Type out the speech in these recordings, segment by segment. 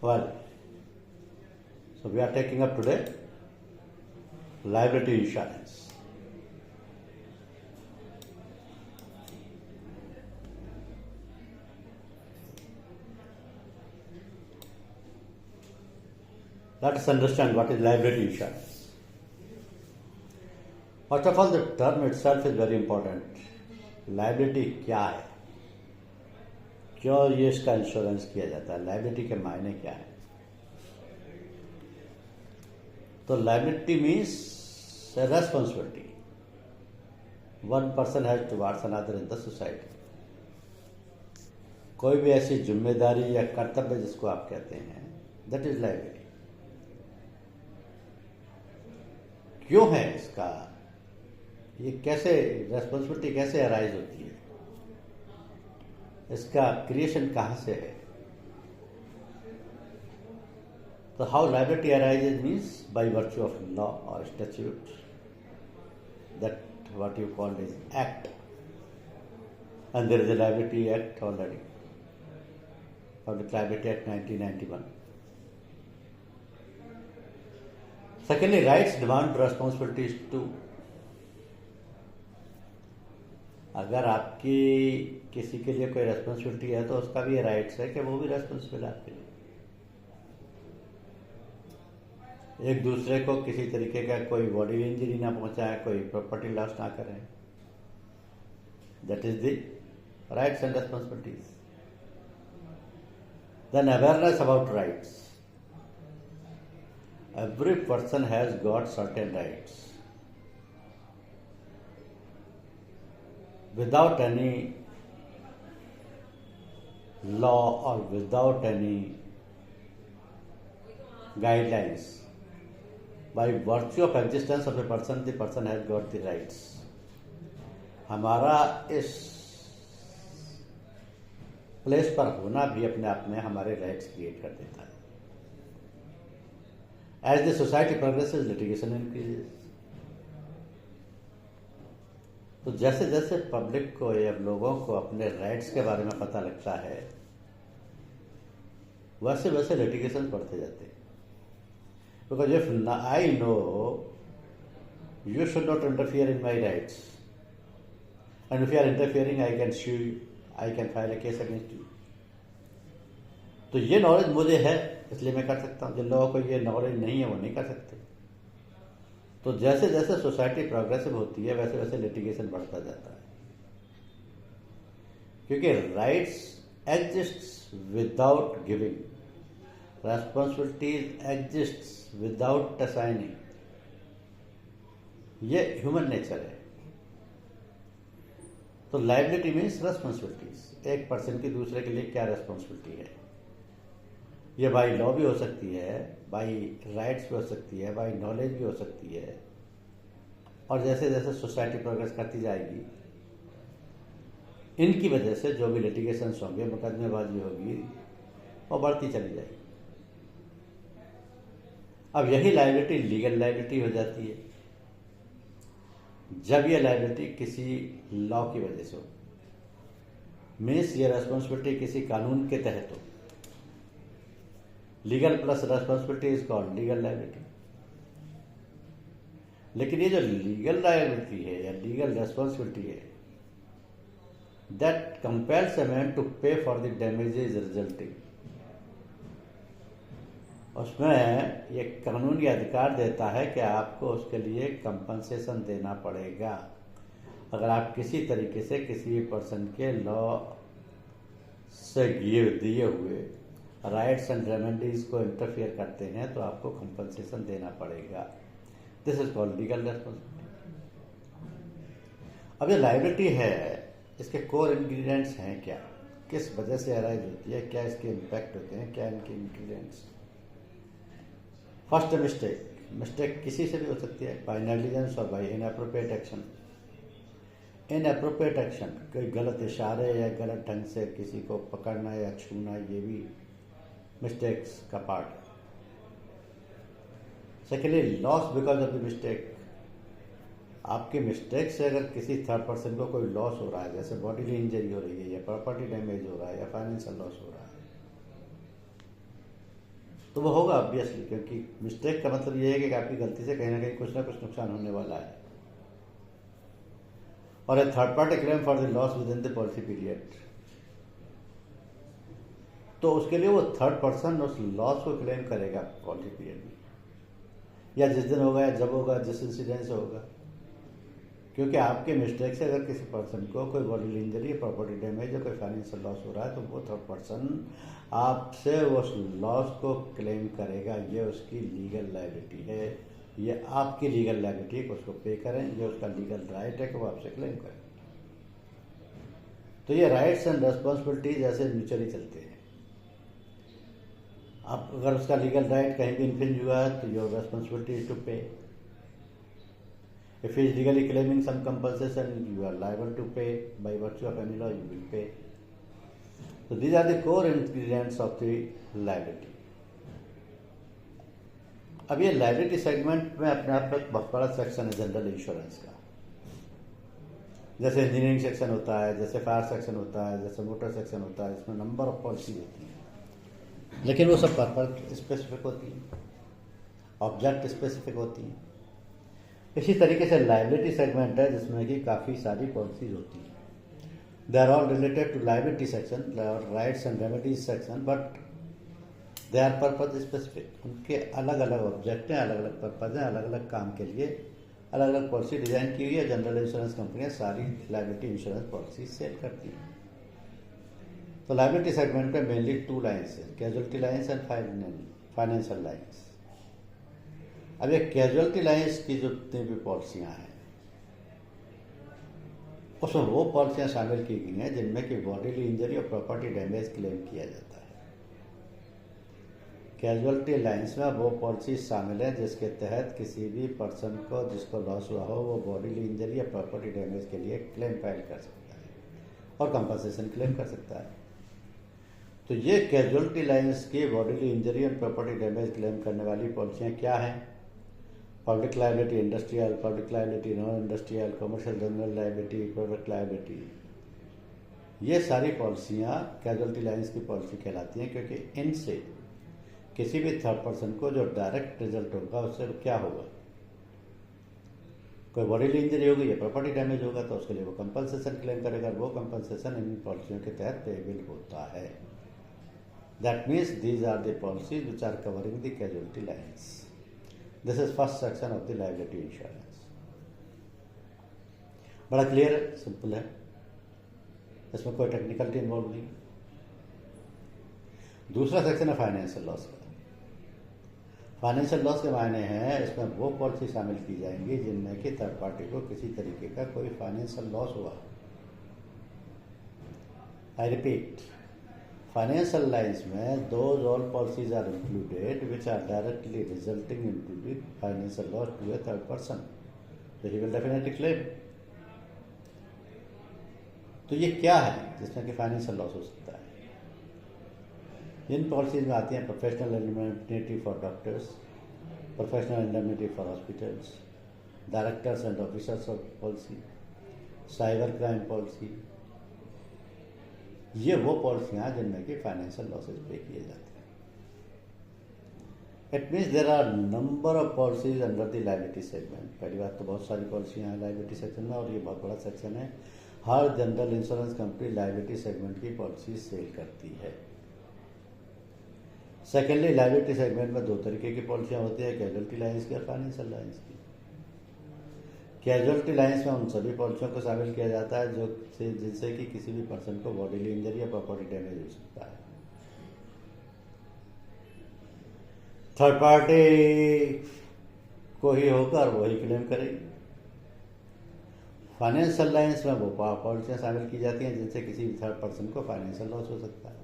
Well, so we are taking up today liability insurance. Let us understand what is liability insurance. First of all, the term itself is very important. Liability क्या है, क्यों ये इसका insurance किया जाता है, liability के मायने क्या है? तो liability means responsibility one person has towards another in the society. कोई भी ऐसी जिम्मेदारी या कर्तव्य जिसको आप कहते हैं, दैट इज लाइबिलिटी। क्यों है इसका, ये कैसे रेस्पॉन्सिबिलिटी कैसे अराइज होती है, इसका क्रिएशन कहाँ से है? तो how liability arises means by virtue of law और statute, that what you called is act, and there is a liability act already, public liability act 1991. Secondly, rights demand responsibilities too. अगर आपकी किसी के लिए कोई रेस्पॉन्सिबिलिटी है तो उसका भी राइट्स है कि वो भी रेस्पॉन्सिबल है आपके लिए। एक दूसरे को किसी तरीके का कोई बॉडी इंजरी ना पहुंचाए, कोई प्रॉपर्टी लॉस ना करें, that is the rights and responsibilities. Then awareness about rights. Every person has got certain rights. Without any law or without any guidelines, by virtue of existence of a person, the person has got the rights. हमारा इस place पर होना भी अपने आप में हमारे rights create कर देता है. As the society progresses, litigation increases. तो जैसे जैसे पब्लिक को या लोगों को अपने राइट्स के बारे में पता लगता है, वैसे वैसे लिटिगेशन बढ़ते जाते हैं. Because if I know you should not interfere in my rights, and if you are interfering I can sue you, I can file a case against you. तो ये नॉलेज मुझे है इसलिए मैं कर सकता हूँ. जिन लोगों को ये नॉलेज नहीं है वो नहीं कर सकते. तो जैसे जैसे सोसाइटी प्रोग्रेसिव होती है वैसे वैसे लिटिगेशन बढ़ता जाता है, क्योंकि rights exist without giving, responsibilities exist without assigning. ये ह्यूमन नेचर है. तो लाइबिलिटी मीन्स रेस्पॉन्सिबिलिटीज. एक पर्सन की दूसरे के लिए क्या रेस्पॉन्सिबिलिटी है, ये बाई लॉ भी हो सकती है, बाई राइट्स भी हो सकती है, बाई नॉलेज भी हो सकती है. और जैसे जैसे सोसाइटी प्रोग्रेस करती जाएगी, इनकी वजह से जो भी लिटिगेशंस होंगे, मुकदमेबाजी होगी, वो बढ़ती चली जाएगी. अब यही लाइबिलिटी लीगल लाइबिलिटी हो जाती है जब ये लाइबिलिटी किसी लॉ की वजह से हो, मीन्स ये रेस्पॉन्सिबिलिटी किसी कानून के तहत हो. Legal plus responsibility is called legal liability. लेकिन ये जो लीगल लाइबिलिटी है या लीगल रेस्पॉन्सिबिलिटी है, that compels a man to pay for the damages resulting. उसमें ये कानूनी अधिकार देता है कि आपको उसके लिए कंपनसेशन देना पड़ेगा अगर आप किसी तरीके से किसी पर्सन के लॉ से दिए हुए राइट्स एंड रेमेडीज को इंटरफियर करते हैं, तो आपको कंपनसेशन देना पड़ेगा. This is called legal responsibility. अब ये लाइबिलिटी है, इसके कोर इंग्रेडिएंट्स हैं क्या, किस वजह से अराइज होती है, क्या इसके इम्पैक्ट होते हैं, क्या इनके इंग्रेडिएंट्स. फर्स्ट मिस्टेक किसी से भी हो सकती है, बाय नेग्लिजेंस और by inappropriate action. Inappropriate action, कोई गलत इशारे या गलत ढंग से किसी को पकड़ना या छूना, ये भी मिस्टेक्स का पार्ट है. Secondly, loss because of the mistake. आपके मिस्टेक से अगर किसी थर्ड पर्सन को कोई लॉस हो रहा है, जैसे बॉडीली इंजरी हो रही है या प्रॉपर्टी डैमेज हो रहा है या फाइनेंशियल लॉस हो रहा है, तो वो होगा ऑब्वियसली, क्योंकि मिस्टेक का मतलब ये है कि आपकी गलती से कहीं ना कहीं कुछ ना कुछ नुकसान होने वाला है। और a third party claim for the loss within the policy period, तो उसके लिए वो थर्ड पर्सन उस लॉस को क्लेम करेगा पॉलिसी पीरियड में, या जिस दिन होगा, या जब होगा, जिस इंसिडेंट से होगा। क्योंकि आपके मिस्टेक से अगर किसी पर्सन को कोई बॉडी इंजरी, प्रॉपर्टी डैमेज या कोई फाइनेंशियल लॉस हो रहा है, तो वो थर्ड पर्सन आपसे उस लॉस को क्लेम करेगा। ये उसकी लीगल लायबिलिटी है, ये आपकी लीगल लायबिलिटी है कि उसको पे करें, ये उसका लीगल राइट है कि वो आपसे क्लेम करें। तो ये राइट्स एंड रेस्पॉन्सिबिलिटीज ऐसे म्यूचुअली चलते हैं। आप अगर उसका लीगल राइट कहीं भी इन्फ्रिंज हुआ है तो योर रेस्पॉन्सिबिलिटी इज टू पे। If he is legally claiming some compensation, you are liable to pay by virtue of any law. You will pay. So these are the core ingredients of the liability. अब ये liability segment में अपने आप में एक बहुत बड़ा section है जनरल इंश्योरेंस का। जैसे इंजीनियरिंग सेक्शन होता है, जैसे फायर सेक्शन होता है, जैसे मोटर सेक्शन होता है, इसमें नंबर ऑफ पॉलिसी होती है, लेकिन वो सब पर्पस स्पेसिफिक होती है, ऑब्जेक्ट स्पेसिफिक होती है। इसी तरीके से लाइबिलिटी सेगमेंट है जिसमें कि काफ़ी सारी पॉलिसीज होती हैं। They are all related to liability section, rights and remedies section, but they are purpose specific. उनके अलग अलग ऑब्जेक्ट हैं, अलग अलग पर्पज हैं, अलग अलग काम के लिए अलग अलग पॉलिसी डिजाइन की हुई है। जनरल इंश्योरेंस कंपनियां सारी लाइबिलिटी इंश्योरेंस पॉलिसी सेल करती हैं। तो लाइबिलिटी सेगमेंट में मेनली 2 लाइन्स है, casualty lines and financial lines. अब ये कैजुअलिटी लाइन्स की जो जितनी भी पॉलिसियाँ हैं उसमें वो पॉलिसियाँ शामिल की गई हैं जिनमें कि बॉडीली इंजरी और प्रॉपर्टी डैमेज क्लेम किया जाता है। कैजुअलिटी लाइन्स में वो पॉलिसी शामिल है जिसके तहत किसी भी पर्सन को जिसको लॉस हुआ हो वो बॉडीली इंजरी या प्रॉपर्टी डैमेज के लिए क्लेम फाइल कर सकता है और कंपनसेशन क्लेम कर सकता है। तो ये कैजुअलिटी लाइन्स की बॉडीली इंजरी और प्रॉपर्टी डैमेज क्लेम करने वाली पॉलिसियाँ क्या हैं? Public liability industrial, public liability non industrial, commercial general liability, product liability, ये सारी पॉलिसियाँ कैजुअलिटी लाइन्स की पॉलिसी कहलाती हैं, क्योंकि इनसे किसी भी थर्ड पर्सन को जो डायरेक्ट रिजल्ट होगा उससे क्या होगा, कोई बॉडीली इंजरी होगी या प्रॉपर्टी डैमेज होगा तो उसके लिए वो कंपनसेशन क्लेम करेगा। वो कंपनसेशन इन पॉलिसियों के तहत पेएबल होता है। That means these are the policies which are covering the casualty lines. This is first section of the liability insurance. बड़ा क्लियर है, सिंपल है, इसमें कोई टेक्निकलिटी इन्वॉल्व नहीं। दूसरा सेक्शन है फाइनेंशियल लॉस का। फाइनेंशियल लॉस के मायने हैं इसमें वो पॉलिसी शामिल की जाएंगी जिनमें कि थर्ड पार्टी को किसी तरीके का कोई फाइनेंशियल लॉस हुआ। आई रिपीट, फाइनेंशियल लाइन्स में those all policies are included which are directly resulting into the financial loss to a third person, so he will definitely claim। तो ये क्या है जिसमें कि फाइनेंशियल लॉस हो सकता है? इन पॉलिसीज में आती हैं professional indemnity for doctors, professional indemnity for hospitals, directors and officers of policy, cyber crime policy. ये वो पॉलिसियाँ जिनमें कि फाइनेंशियल लॉसेज पे किए जाते हैं। It means there are number of policies under the liability segment. पहली बात तो बहुत सारी पॉलिसियाँ हैं लायबिलिटी सेक्शन में और ये बहुत बड़ा सेक्शन है। हर general insurance company liability segment की पॉलिसी सेल करती है। सेकेंडली, लायबिलिटी सेगमेंट में 2 तरीके की पॉलिसियाँ होती है, कैजुअलिटी लाइन्स की और फाइनेंशियल लाइन्स की। कैजुअलिटी लाइन्स में उन सभी पॉलिसियों को शामिल किया जाता है जो जिनसे कि किसी भी पर्सन को बॉडीली इंजरी या प्रॉपर्टी डैमेज हो सकता है। थर्ड पार्टी को ही होकर वही क्लेम करेगी। फाइनेंशियल लाइन्स में वो पॉलिसियाँ शामिल की जाती हैं जिनसे किसी भी थर्ड पर्सन को फाइनेंशियल लॉस हो सकता है।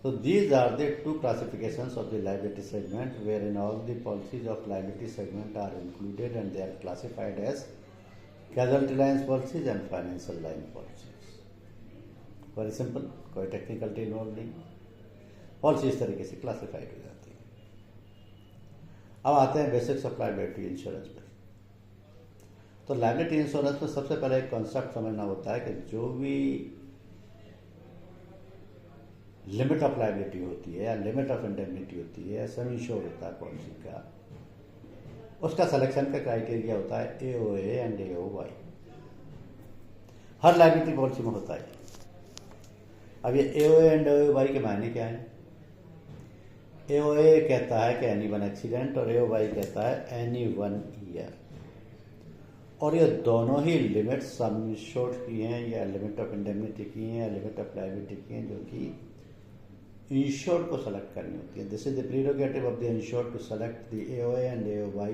So these are the 2 classifications of the liability segment, wherein all the policies of liability segment are included and they are classified as casualty lines policies and financial line policies. Very simple, कोई technicality involve नहीं, policy इस तरीके से classified हो जाती है। अब आते हैं बेसिक्स ऑफ लायबिलिटी इंश्योरेंस पर। तो लायबिलिटी इंश्योरेंस में सबसे पहले एक कॉन्सेप्ट समझना होता है कि जो भी लिमिट ऑफ लायबिलिटी होती है या लिमिट ऑफ इंडेमनिटी होती है या सम इंश्योर होता है पॉलिसी का, उसका सिलेक्शन का क्राइटेरिया होता है AOA and AOY। Her liability policy में होता है। अब ये AOA एंड AOY के मायने क्या है? AOA कहता है कि एनी वन एक्सीडेंट और AOY कहता है एनी वन ईयर, और ये दोनों ही लिमिट सम इंश्योर्ड की हैं या लिमिट ऑफ इंडेमनिटी की हैं या लिमिट ऑफ लायबिलिटी की हैं, जो कि इंश्योर्ड को सेलेक्ट करनी होती है। This is the prerogative of the insured to select the AOA and AOY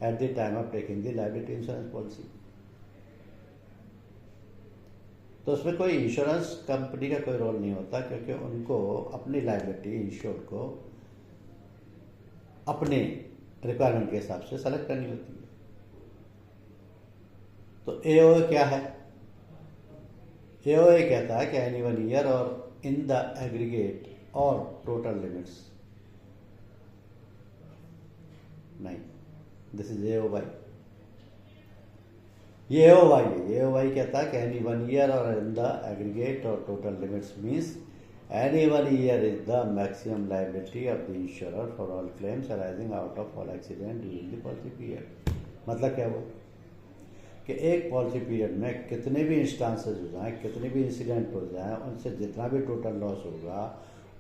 at the time of taking the liability insurance policy. तो उसमें कोई इंश्योरेंस कंपनी का कोई रोल नहीं होता, क्योंकि उनको अपनी लायबिलिटी इंश्योर्ड को अपने रिक्वायरमेंट के हिसाब से सेलेक्ट करनी होती है। तो AOA क्या है? AOA कहता है कि एनी वन ईयर और in the aggregate or total limits। नहीं, this is AOY। ये AOY है। AOY कहता है कि एनी वन ईयर और in the aggregate or total limits means any one year is the maximum liability of the insurer for all claims arising out of all accident during the policy period। मतलब क्या वो कि एक policy period में कितने भी instances हो जाएं, कितने भी इंसिडेंट हो जाएं, उनसे जितना भी टोटल लॉस होगा,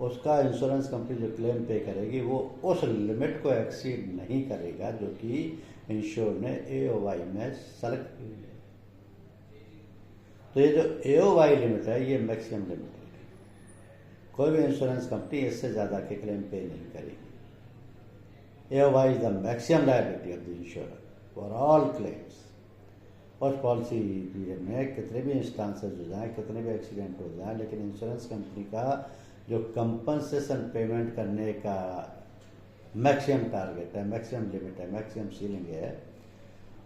उसका इंश्योरेंस कंपनी जो क्लेम पे करेगी वो उस लिमिट को एक्सीड नहीं करेगा जो कि इंश्योर ने AOY में सेलेक्ट की है। तो ये जो AOY लिमिट है ये मैक्सिमम लिमिट है। कोई भी इंश्योरेंस कंपनी इससे ज़्यादा के क्लेम पे नहीं करेगी। AOY is the maximum liability of the insurer for all claims. और पॉलिसी पीरियड में कितने भी इंस्टांसेस हो जाएं, कितने भी एक्सीडेंट हो जाएं, लेकिन इंश्योरेंस कंपनी का जो कंपनसेशन पेमेंट करने का मैक्सिमम टारगेट है, मैक्सिमम लिमिट है, मैक्सिमम सीलिंग है,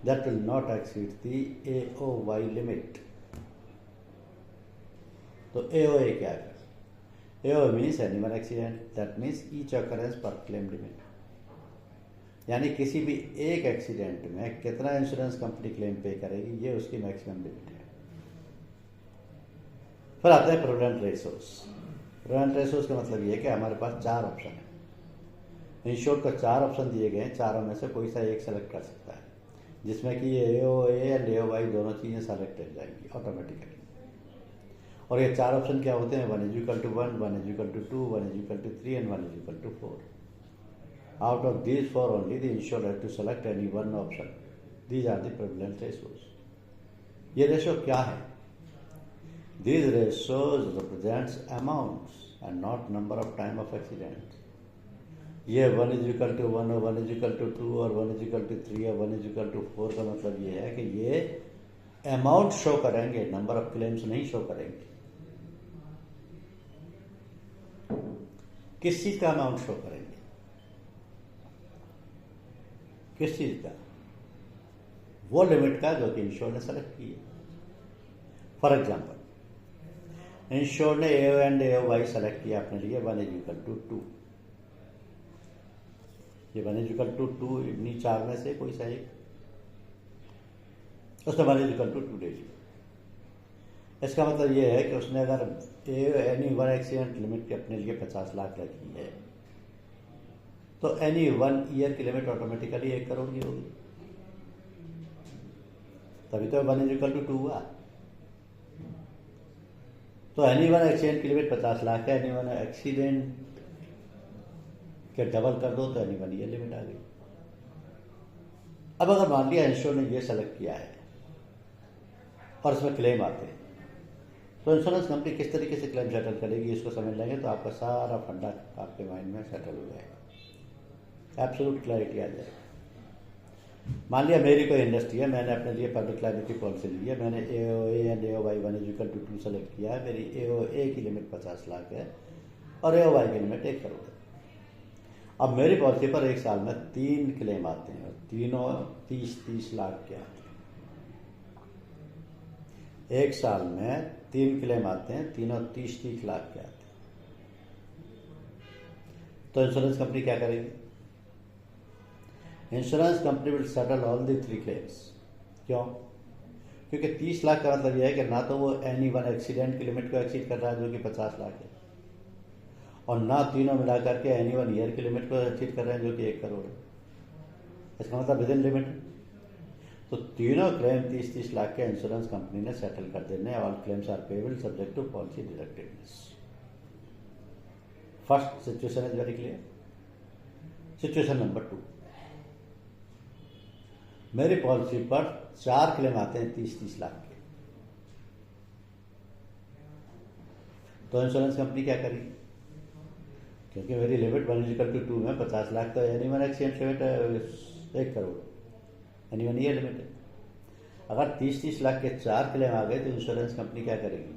that will not exceed the AOY limit. तो AOA क्या है? AOA means any one accident, that means each occurrence पर क्लेम लिमिट। यानी किसी भी एक एक्सीडेंट में कितना इंश्योरेंस कंपनी क्लेम पे करेगी, ये उसकी मैक्सिमम लिमिट है। फिर आते हैं प्रूडेंट रेशोस। प्रूडेंट रेशोस का मतलब ये है कि हमारे पास 4 ऑप्शन है। इंश्योर्ड को 4 ऑप्शन दिए गए हैं, चारों में से कोई सा एक सेलेक्ट कर सकता है, जिसमें कि ये AOA एंड AOY दोनों चीज़ें सेलेक्ट हो जाएंगी ऑटोमेटिकली। और ये 4 ऑप्शन क्या होते हैं? 1 = 1, 1 = 2, 1 = 3 and 1 = 4। Out of these 4 only the insured has to select any one option. These are the prevalent ratios. ये रेशो क्या है? These ratios represents amounts and not number of time of accident. ये 1 = 1 और 1 = 2 और 1 = 3 और 1 = 4 का मतलब ये है कि ये अमाउंट शो करेंगे, नंबर ऑफ क्लेम्स नहीं शो करेंगे। किस चीज का अमाउंट शो करेंगे? किस चीज का? वो लिमिट का जो कि इंश्योर ने सेलेक्ट की है। फॉर एग्जाम्पल, इंश्योर ने AOA एंड AOY सेलेक्ट किया अपने लिए 1 = 2। ये 1 = 2 इन्हीं 4 में से कोई सा एक, उसने 1 = 2 ले लिया। इसका मतलब ये है कि उसने अगर एनी वन एक्सीडेंट लिमिट की अपने लिए 50 लाख रखी है, तो एनी 1 ईयर की लिमिट ऑटोमेटिकली 1 करोड़ की होगी। तभी तो 1 = 2 हुआ। तो एनी वन एक्सीडेंट की लिमिट 50 लाख है, एनी वन एक्सीडेंट के डबल कर दो तो एनी 1 ईयर लिमिट आ गई। अब अगर मान लिया इंश्योर ने ये सेलेक्ट किया है और इसमें क्लेम आते हैं, तो इंश्योरेंस कंपनी किस तरीके से क्लेम सेटल करेगी, इसको समझ लेंगे तो आपका सारा फंडा आपके माइंड में सेटल हो जाएगा, एब्सोल्यूट क्लैरिटी आ जाएगी। मान लिया मेरी कोई इंडस्ट्री है, मैंने अपने लिए पब्लिक लायबिलिटी पॉलिसी ली है, मैंने AOA एंड AOY 1 = 2 सेलेक्ट किया है, मेरी AOA की लिमिट 50 लाख है और AOY की लिमिट 1 करोड़ है। अब मेरी पॉलिसी पर एक साल में 3 क्लेम आते हैं, तीनों 30-30 लाख के आते हैं। एक साल में 3 क्लेम आते हैं, तीनों 30-30 लाख के आते हैं। तो इंश्योरेंस कंपनी क्या करेगी? Insurance company will settle all the 3 claims. क्यों? क्योंकि 30 लाख का मतलब यह है कि ना तो वो एनी वन एक्सीडेंट की लिमिट को एक्सीड कर रहा है जो कि 50 लाख है, और ना तीनों मिलाकर के एनी 1 ईयर की लिमिट को अचीव कर रहे हैं जो कि 1 करोड़ है। इसका मतलब विद इन लिमिट। तो तीनों क्लेम 30-30 लाख के इंश्योरेंस कंपनी ने सेटल कर देने। All claims are payable subject to policy deductibles. First situation is very clear. Situation number 2, मेरी पॉलिसी पर 4 क्लेम आते हैं 30-30 लाख के। तो इंश्योरेंस कंपनी क्या करेगी? क्योंकि मेरी लिमिट 1:2 में 50 लाख तो एनी 1 एक्सीडेंट लिमिट है 1 करोड़, एनी 1 ईयर लिमिट है। अगर 30-30 लाख के 4 क्लेम आ गए तो इंश्योरेंस कंपनी क्या करेगी?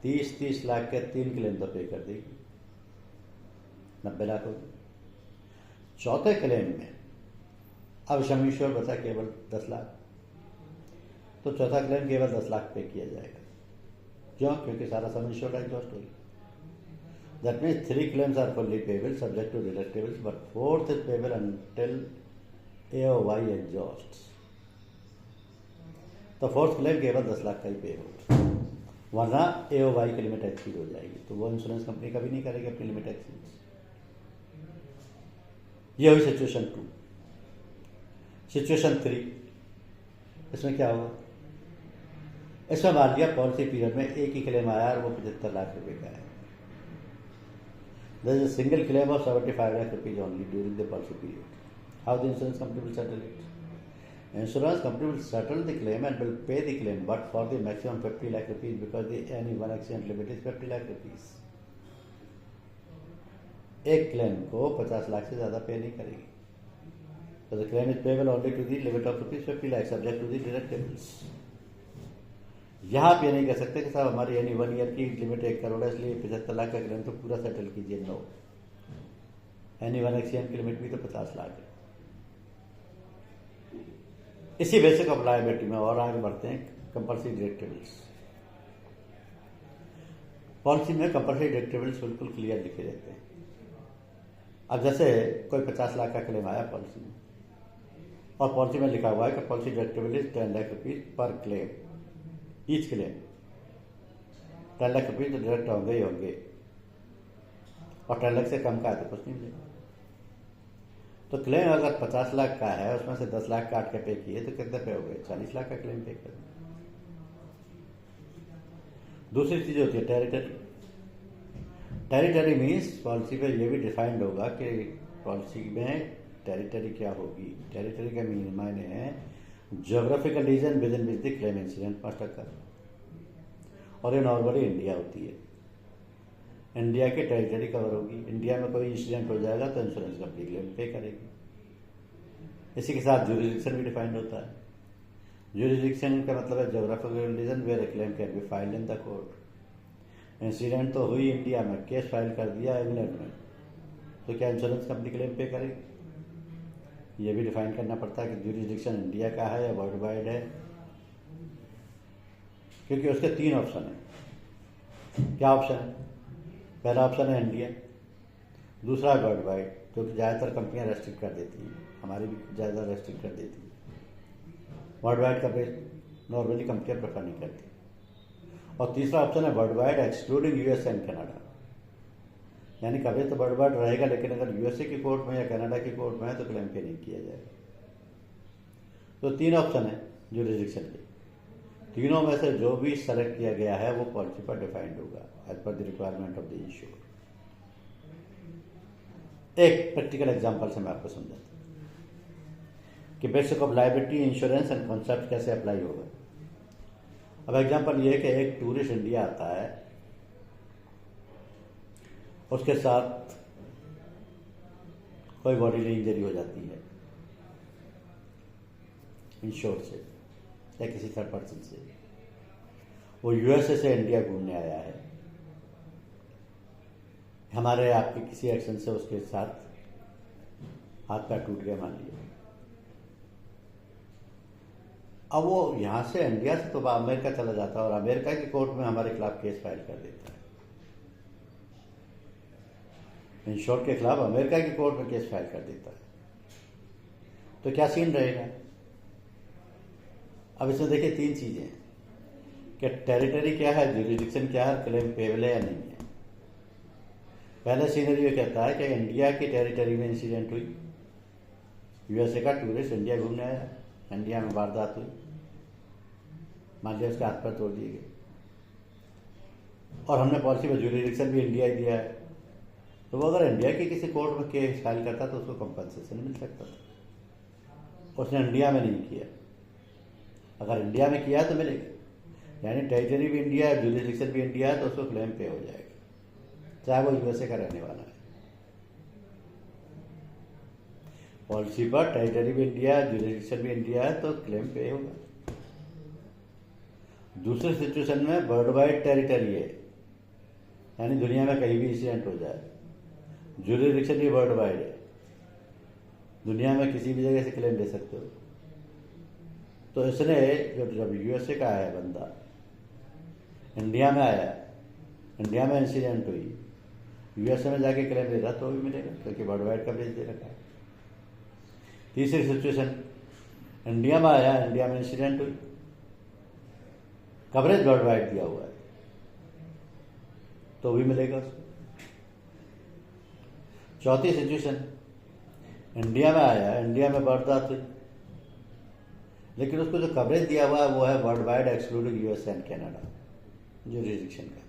30-30 लाख के 3 क्लेम तो पे कर देगी, 90 लाख होगी। चौथे क्लेम में अब सम इंश्योर्ड बचा केवल 10 लाख, तो चौथा क्लेम केवल 10 लाख पे किया जाएगा। क्यों? क्योंकि सारा सम इंश्योर्ड एग्जॉस्ट होगी। That means 3 claims are fully payable subject to deductibles, but 4th is payable until AOY exhausts. तो 4th क्लेम केवल 10 लाख का ही पे होगा, वरना AOY की लिमिट एक्सीड हो जाएगी, तो वो इंश्योरेंस कंपनी कभी नहीं करेगी अपनी लिमिट एक्सीड। ये हुई सिचुएशन 2। सिचुएशन 3, इसमें क्या होगा? इसमें मान लिया पॉलिसी पीरियड में एक ही क्लेम आया और वो 75 लाख रुपए का है। There is a single claim of 75 lakh rupees only during the policy period. How the insurance company will settle it? Insurance company will settle the claim and will pay the claim, but for the maximum 50 lakh rupees because the any 1 accident limit is 50 lakh rupees. एक claim को 50 लाख से ज़्यादा पे नहीं करेगी। So the claim is payable only to the limit of rupees 50 lakh subject to the deductibles. यहाँ आप ये नहीं कह सकते कि साहब हमारी यानी 1 ईयर की लिमिट 1 करोड़ है इसलिए 75 लाख का क्लेम तो पूरा सेटल कीजिए। नो, एनी 1 एक्सीडेंट की लिमिट भी तो 50 लाख है। इसी बेसिक ऑफ लायबिलिटी में और आगे बढ़ते हैं। कंपल्सरी डिडक्टिबल्स पॉलिसी में कंपल्सरी डिडक्टिबल्स बिल्कुल क्लियर लिखे रहते हैं। अब जैसे कोई 50 लाख का क्लेम आया पॉलिसी में और पॉलिसी में लिखा हुआ है कि policy deductible is 10 lakh rupees per claim, each claim 10 lakh rupees तो डिडक्ट होंगे ही होंगे, और 10 लाख से कम का है तो कुछ नहीं मिलेगा। तो क्लेम अगर 50 लाख का है उसमें से 10 लाख काट के पे किए तो कितने पे हो गए? 40 लाख का क्लेम पे कर। दूसरी चीज होती है टेरिटरी। टेरिटरी मीन्स पॉलिसी पे ये भी डिफाइंड होगा कि पॉलिसी में टेरिटरी क्या होगी। टेरिटरी का मायने है geographical region within which the claim incident must occur, और ये नॉर्मली इंडिया होती है। इंडिया की टेरिटरी कवर होगी। इंडिया में कोई इंसिडेंट हो जाएगा तो इंश्योरेंस कंपनी क्लेम पे करेगी। इसी के साथ ज्यूरिडिक्शन भी डिफाइंड होता है। ज्यूरिडिक्शन का मतलब है geographical region where a claim can be filed in the court. Incident तो हुई इंडिया में, केस फाइल कर दिया इंग्लैंड में, तो क्या इंश्योरेंस कंपनी क्लेम पे करेगी? ये भी डिफाइन करना पड़ता है कि ज्यूरिडिक्शन इंडिया का है या वर्ल्ड वाइड है, क्योंकि उसके 3 ऑप्शन है। क्या ऑप्शन है? पहला ऑप्शन है इंडिया, दूसरा है वर्ल्ड वाइड, जो कि ज़्यादातर कंपनियां रेस्ट्रिक्ट कर देती हैं, हमारी भी ज़्यादा रेस्ट्रिक्ट कर देती हैं। वर्ल्ड वाइड कवरेज नॉर्मली कंपनियां प्रेफर नहीं करती। और तीसरा ऑप्शन है world wide excluding US and Canada, यानी कवरेज तो वर्ल्ड वाइड रहेगा लेकिन अगर यूएसए की कोर्ट में या कनाडा की कोर्ट में है तो क्लेम पे नहीं किया जाएगा। तो 3 ऑप्शन है ज्यूरिडिक्शन के। तीनों में से जो भी सेलेक्ट किया गया है वो पॉलिसी पर डिफाइंड होगा as per the requirement of the insured. एक प्रैक्टिकल एग्जांपल से मैं आपको समझाता हूँ कि basic of liability insurance and concept कैसे अप्लाई होगा। अब एग्जांपल ये है कि एक टूरिस्ट इंडिया आता है, उसके साथ कोई बॉडीली इंजरी हो जाती है इंश्योर से या किसी थर्ड पर्सन से। वो यूएसए से इंडिया घूमने आया है, हमारे आपके किसी एक्शन से उसके साथ हाथ पैर टूट गया मान लिया। अब वो यहां से इंडिया से तो अमेरिका चला जाता है और अमेरिका की कोर्ट में हमारे खिलाफ केस फाइल कर देता है। इंश्योर के खिलाफ अमेरिका की कोर्ट में केस फाइल कर देता है, तो क्या सीन रहेगा? अब इसमें देखिए 3 चीजें हैं कि टेरिटरी क्या है, ज्यूरिडिक्शन क्या है, क्लेम पेबल है या नहीं है। पहले सीनरी ये कहता है कि इंडिया की टेरिटरी में इंसिडेंट हुई, यूएसए का टूरिस्ट इंडिया घूमने आया, इंडिया में वारदात हुई, मान लिया उसके हाथ पर तोड़ दिए गए, और हमने पॉलिसी में ज्यूरिडिक्शन भी इंडिया ही दिया है, तो वो अगर इंडिया की किसी कोर्ट में केस फाइल करता तो उसको कंपनसेशन मिल सकता था। उसने इंडिया में नहीं किया, अगर इंडिया में किया तो मिलेगा, यानी टेरिटरी भी इंडिया है, ज्यूरिडिक्शन भी इंडिया है, तो उसको क्लेम पे हो जाएगा, चाहे वो यूएसए का रहने वाला है। पॉलिसी पर टेरिटरी भी इंडिया है, ज्यूरिडिक्शन भी इंडिया है, तो क्लेम पे होगा। दूसरे सिचुएशन में वर्ल्ड वाइड टेरिटरी है, यानी दुनिया में कहीं भी इंसिडेंट हो जाए, ज्यूरिडिक्शन भी वर्ल्ड वाइड है, दुनिया में किसी भी जगह से क्लेम ले सकते हो। तो इसने जब यूएसए का आया बंदा, इंडिया में आया, इंडिया में इंसिडेंट हुई, यूएसए में जाके क्लेम ले रहा तो भी मिलेगा, क्योंकि वर्ल्ड वाइड कवरेज दे रखा है। तीसरी सिचुएशन, इंडिया में आया, इंडिया में इंसिडेंट हुई, कवरेज वर्ल्ड वाइड दिया हुआ है, तो भी मिलेगा उसको। चौथी सिचुएशन, इंडिया में आया, इंडिया में वारदात हुई, लेकिन उसको जो कवरेज दिया हुआ है वो है world wide excluding USA and Canada jurisdiction का।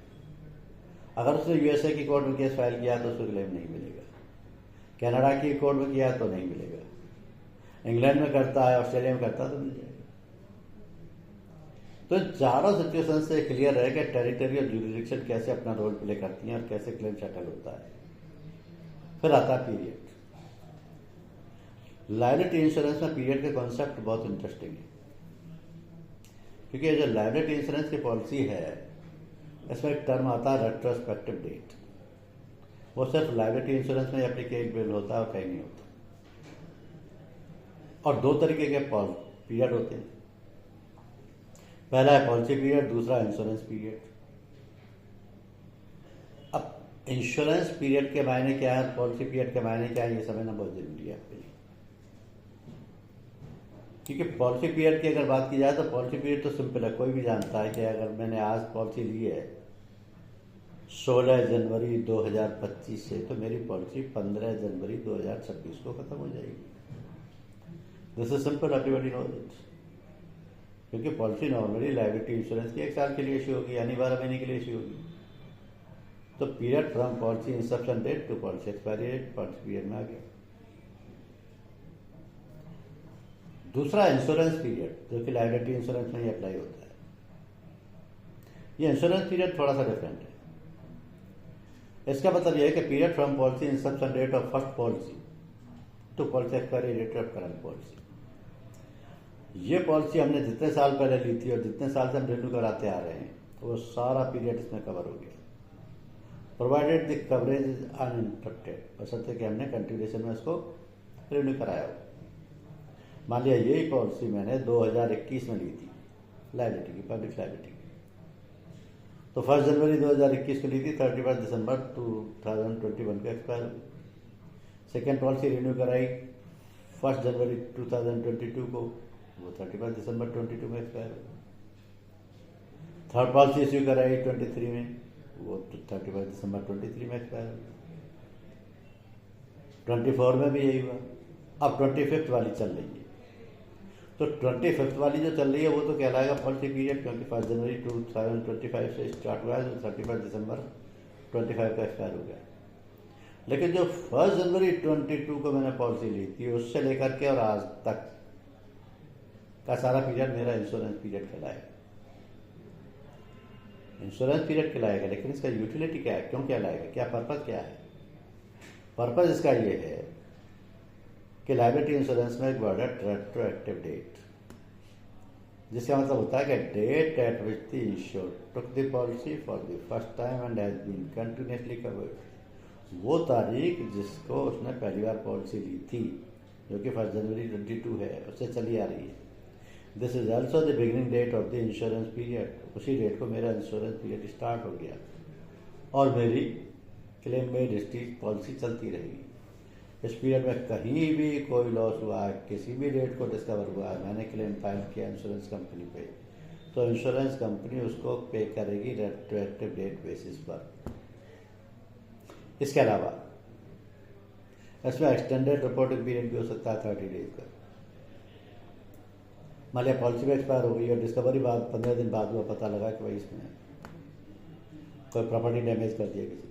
अगर उसने यूएसए की कोर्ट में केस फाइल किया तो उसको क्लेम नहीं मिलेगा, कनाडा की कोर्ट में किया तो नहीं मिलेगा, इंग्लैंड में करता है, ऑस्ट्रेलिया में करता तो मिल जाएगा। तो चारों सिचुएशन से क्लियर है कि टेरिटरी और ज्यूरिडिक्शन कैसे अपना रोल प्ले करती हैं और कैसे क्लेम सेटल होता है। फिर आता है पीरियड। लायबिलिटी इंश्योरेंस में पीरियड का कॉन्सेप्ट बहुत इंटरेस्टिंग है, क्योंकि ये जो लायबिलिटी इंश्योरेंस की पॉलिसी है, इसमें एक टर्म आता है रेट्रोस्पेक्टिव डेट। वो सिर्फ लायबिलिटी इंश्योरेंस में एप्लीकेबल होता है और कहीं नहीं होता। और दो तरीके के पीरियड होते हैं, पहला है पॉलिसी पीरियड, दूसरा इंश्योरेंस पीरियड। अब इंश्योरेंस पीरियड के मायने क्या है, पॉलिसी पीरियड के मायने क्या है, ये समझना बहुत जरूरी है आपके लिए। क्योंकि पॉलिसी पीरियड की अगर बात की जाए तो पॉलिसी पीरियड तो सिंपल है, कोई भी जानता है कि अगर मैंने आज पॉलिसी ली है 16 जनवरी 2025 से, तो मेरी पॉलिसी 15 जनवरी 2026 को खत्म हो जाएगी। This is simple, everybody knows it. क्योंकि पॉलिसी नॉर्मली लायबिलिटी इंश्योरेंस की 1 साल के लिए इश्यू होगी, यानी 12 महीने के लिए इश्यू होगी। तो period from policy inception date to policy expiry date policy period में आ गया। दूसरा इंश्योरेंस पीरियड, जो कि लायबिलिटी इंश्योरेंस में ही अप्लाई होता है। ये इंश्योरेंस पीरियड थोड़ा सा डिफरेंट है। इसका मतलब यह है कि period from policy inception date of first policy to policy expiry date of current policy. ये पॉलिसी हमने जितने साल पहले ली थी और जितने साल से हम रिन्यू कराते आ रहे हैं, तो वो सारा पीरियड इसमें कवर हो गया, provided the coverage is uninterrupted, बशर्ते कि हमने कंटिन्यूएशन में इसको रिन्यू कराया हो। मान लिया यही पॉलिसी मैंने 2021 में ली थी, लायबिलिटी की, पब्लिक लायबिलिटी की, तो 1 जनवरी 2021 को ली थी, 31 दिसंबर 2021 को एक्सपायर हुई। सेकेंड पॉलिसी रिन्यू कराई 1 जनवरी 2022 को, वो 31 दिसंबर 22 में एक्सपायर हुई। थर्ड पॉलिसी इश्यू कराई 23 में, वो 31 दिसंबर 23 में एक्सपायर हुई। 24 में भी यही हुआ। अब 25th वाली चल रही है, तो 25th वाली जो चल रही है वो तो कहलाएगा पॉलिसी पीरियड, क्योंकि 1 जनवरी 2025 से स्टार्ट हुआ है, तो 31 दिसंबर 25 का एक्सपायर हो गया। लेकिन जो 1 जनवरी 22 को मैंने पॉलिसी ली थी, उससे लेकर के और आज तक का सारा पीरियड मेरा इंश्योरेंस पीरियड कहलाएगा। इंश्योरेंस पीरियड कहलाएगा, लेकिन इसका यूटिलिटी क्या है, क्यों कहलाएगा, क्या पर्पज क्या है? पर्पज इसका ये है कि लायबिलिटी इंश्योरेंस में एक वर्ड है रेट्रोएक्टिव डेट, जिसका मतलब होता है कि date at which the insured took the policy for the first time and has been continuously covered. वो तारीख जिसको उसने पहली बार पॉलिसी ली थी, जो कि 1 जनवरी 22 है, उससे चली आ रही है। This is also the beginning date of the insurance period. उसी डेट को मेरा इंश्योरेंस पीरियड स्टार्ट हो गया और मेरी क्लेम मेड हिस्ट्री पॉलिसी चलती रहेगी। इस पीरियड में कहीं भी कोई लॉस हुआ है, किसी भी डेट को डिस्कवर हुआ है, मैंने क्लेम फाइल किया इंश्योरेंस कंपनी पे, तो इंश्योरेंस कंपनी उसको पे करेगी रेट्रोएक्टिव डेट बेसिस पर। इसके अलावा इसमें एक्सटेंडेड रिपोर्टिंग पीरियड भी हो सकता है 30 डेज का। मान लिया पॉलिसी में एक्सपायर हो गई और डिस्कवरी बाद 15 दिन बाद हुआ, पता लगा कि भाई इसमें कोई प्रॉपर्टी डैमेज कर दिया किसी।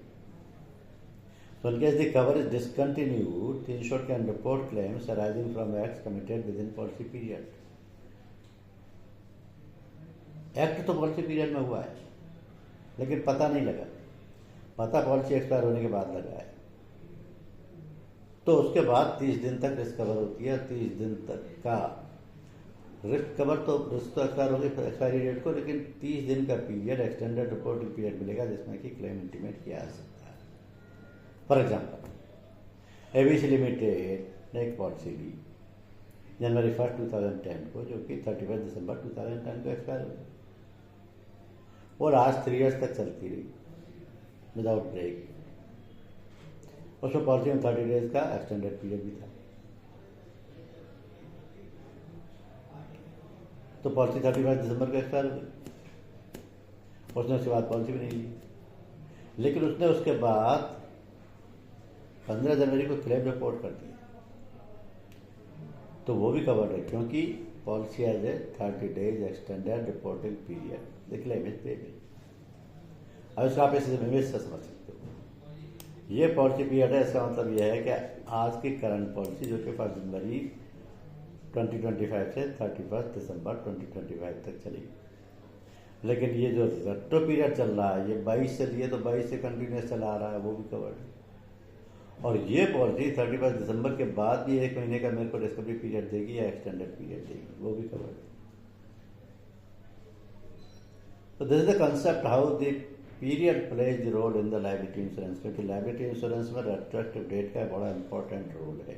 So in case the cover is discontinued, the insured can report claims arising from acts committed within policy period. Act तो पॉलिसी पीरियड में हुआ है, लेकिन पता नहीं लगा, पता पॉलिसी एक्सपायर होने के बाद लगा है। तो उसके बाद 30 दिन तक रिस्क कवर होती है। 30 दिन तक का रिस्क कवर तो रिस्क तो एक्सपायर होगी एक्सपायरी डेट को, लेकिन 30 दिन का पीरियड एक्सटेंडेड रिपोर्टिंग पीरियड मिलेगा जिसमें कि क्लेम इंटीमेट किया जा सकता है। फॉर एग्जाम्पल एबीसी लिमिटेड ने एक पॉलिसी ली जनवरी 1 2010 को, जो कि 31 दिसंबर 2010 को एक्सपायर हो गई और आज 3 ईयर्स तक चलती रही विदाउट ब्रेक। उसमें पॉलिसी में 30 डेज का एक्सटेंडेड पीरियड भी था। तो पॉलिसी 31 दिसंबर को एक्सपायर हो गई। उसने उसके बाद पॉलिसी भी नहीं ली, लेकिन उसने उसके बाद 15 जनवरी को क्लेम रिपोर्ट कर दिया, तो वो भी कवर्ड है, क्योंकि policy has a 30 days extended reporting period. The claim is payable. अब इसको आप इसे इमेज से समझ सकते हो। ये पॉलिसी पीरियड है, इसका मतलब यह है कि आज की करंट पॉलिसी जो कि 1 जनवरी 2025 से 31 दिसंबर 2025 तक चलेगी, लेकिन ये जो रेट्रो पीरियड चल रहा है ये 22 से लिए तो 22 से कंटिन्यूस चला आ रहा है, वो भी कवर्ड है। और ये पॉलिसी 31 दिसंबर के बाद भी 1 महीने का मेरे को डिस्कवरी पीरियड देगी या एक्सटेंडेड पीरियड देगी, वो भी कवर्ड है। तो this is the concept how the period plays the role in the liability insurance, क्योंकि लायबिलिटी इंश्योरेंस में रेट्रोएक्टिव डेट का बड़ा इंपॉर्टेंट रोल है।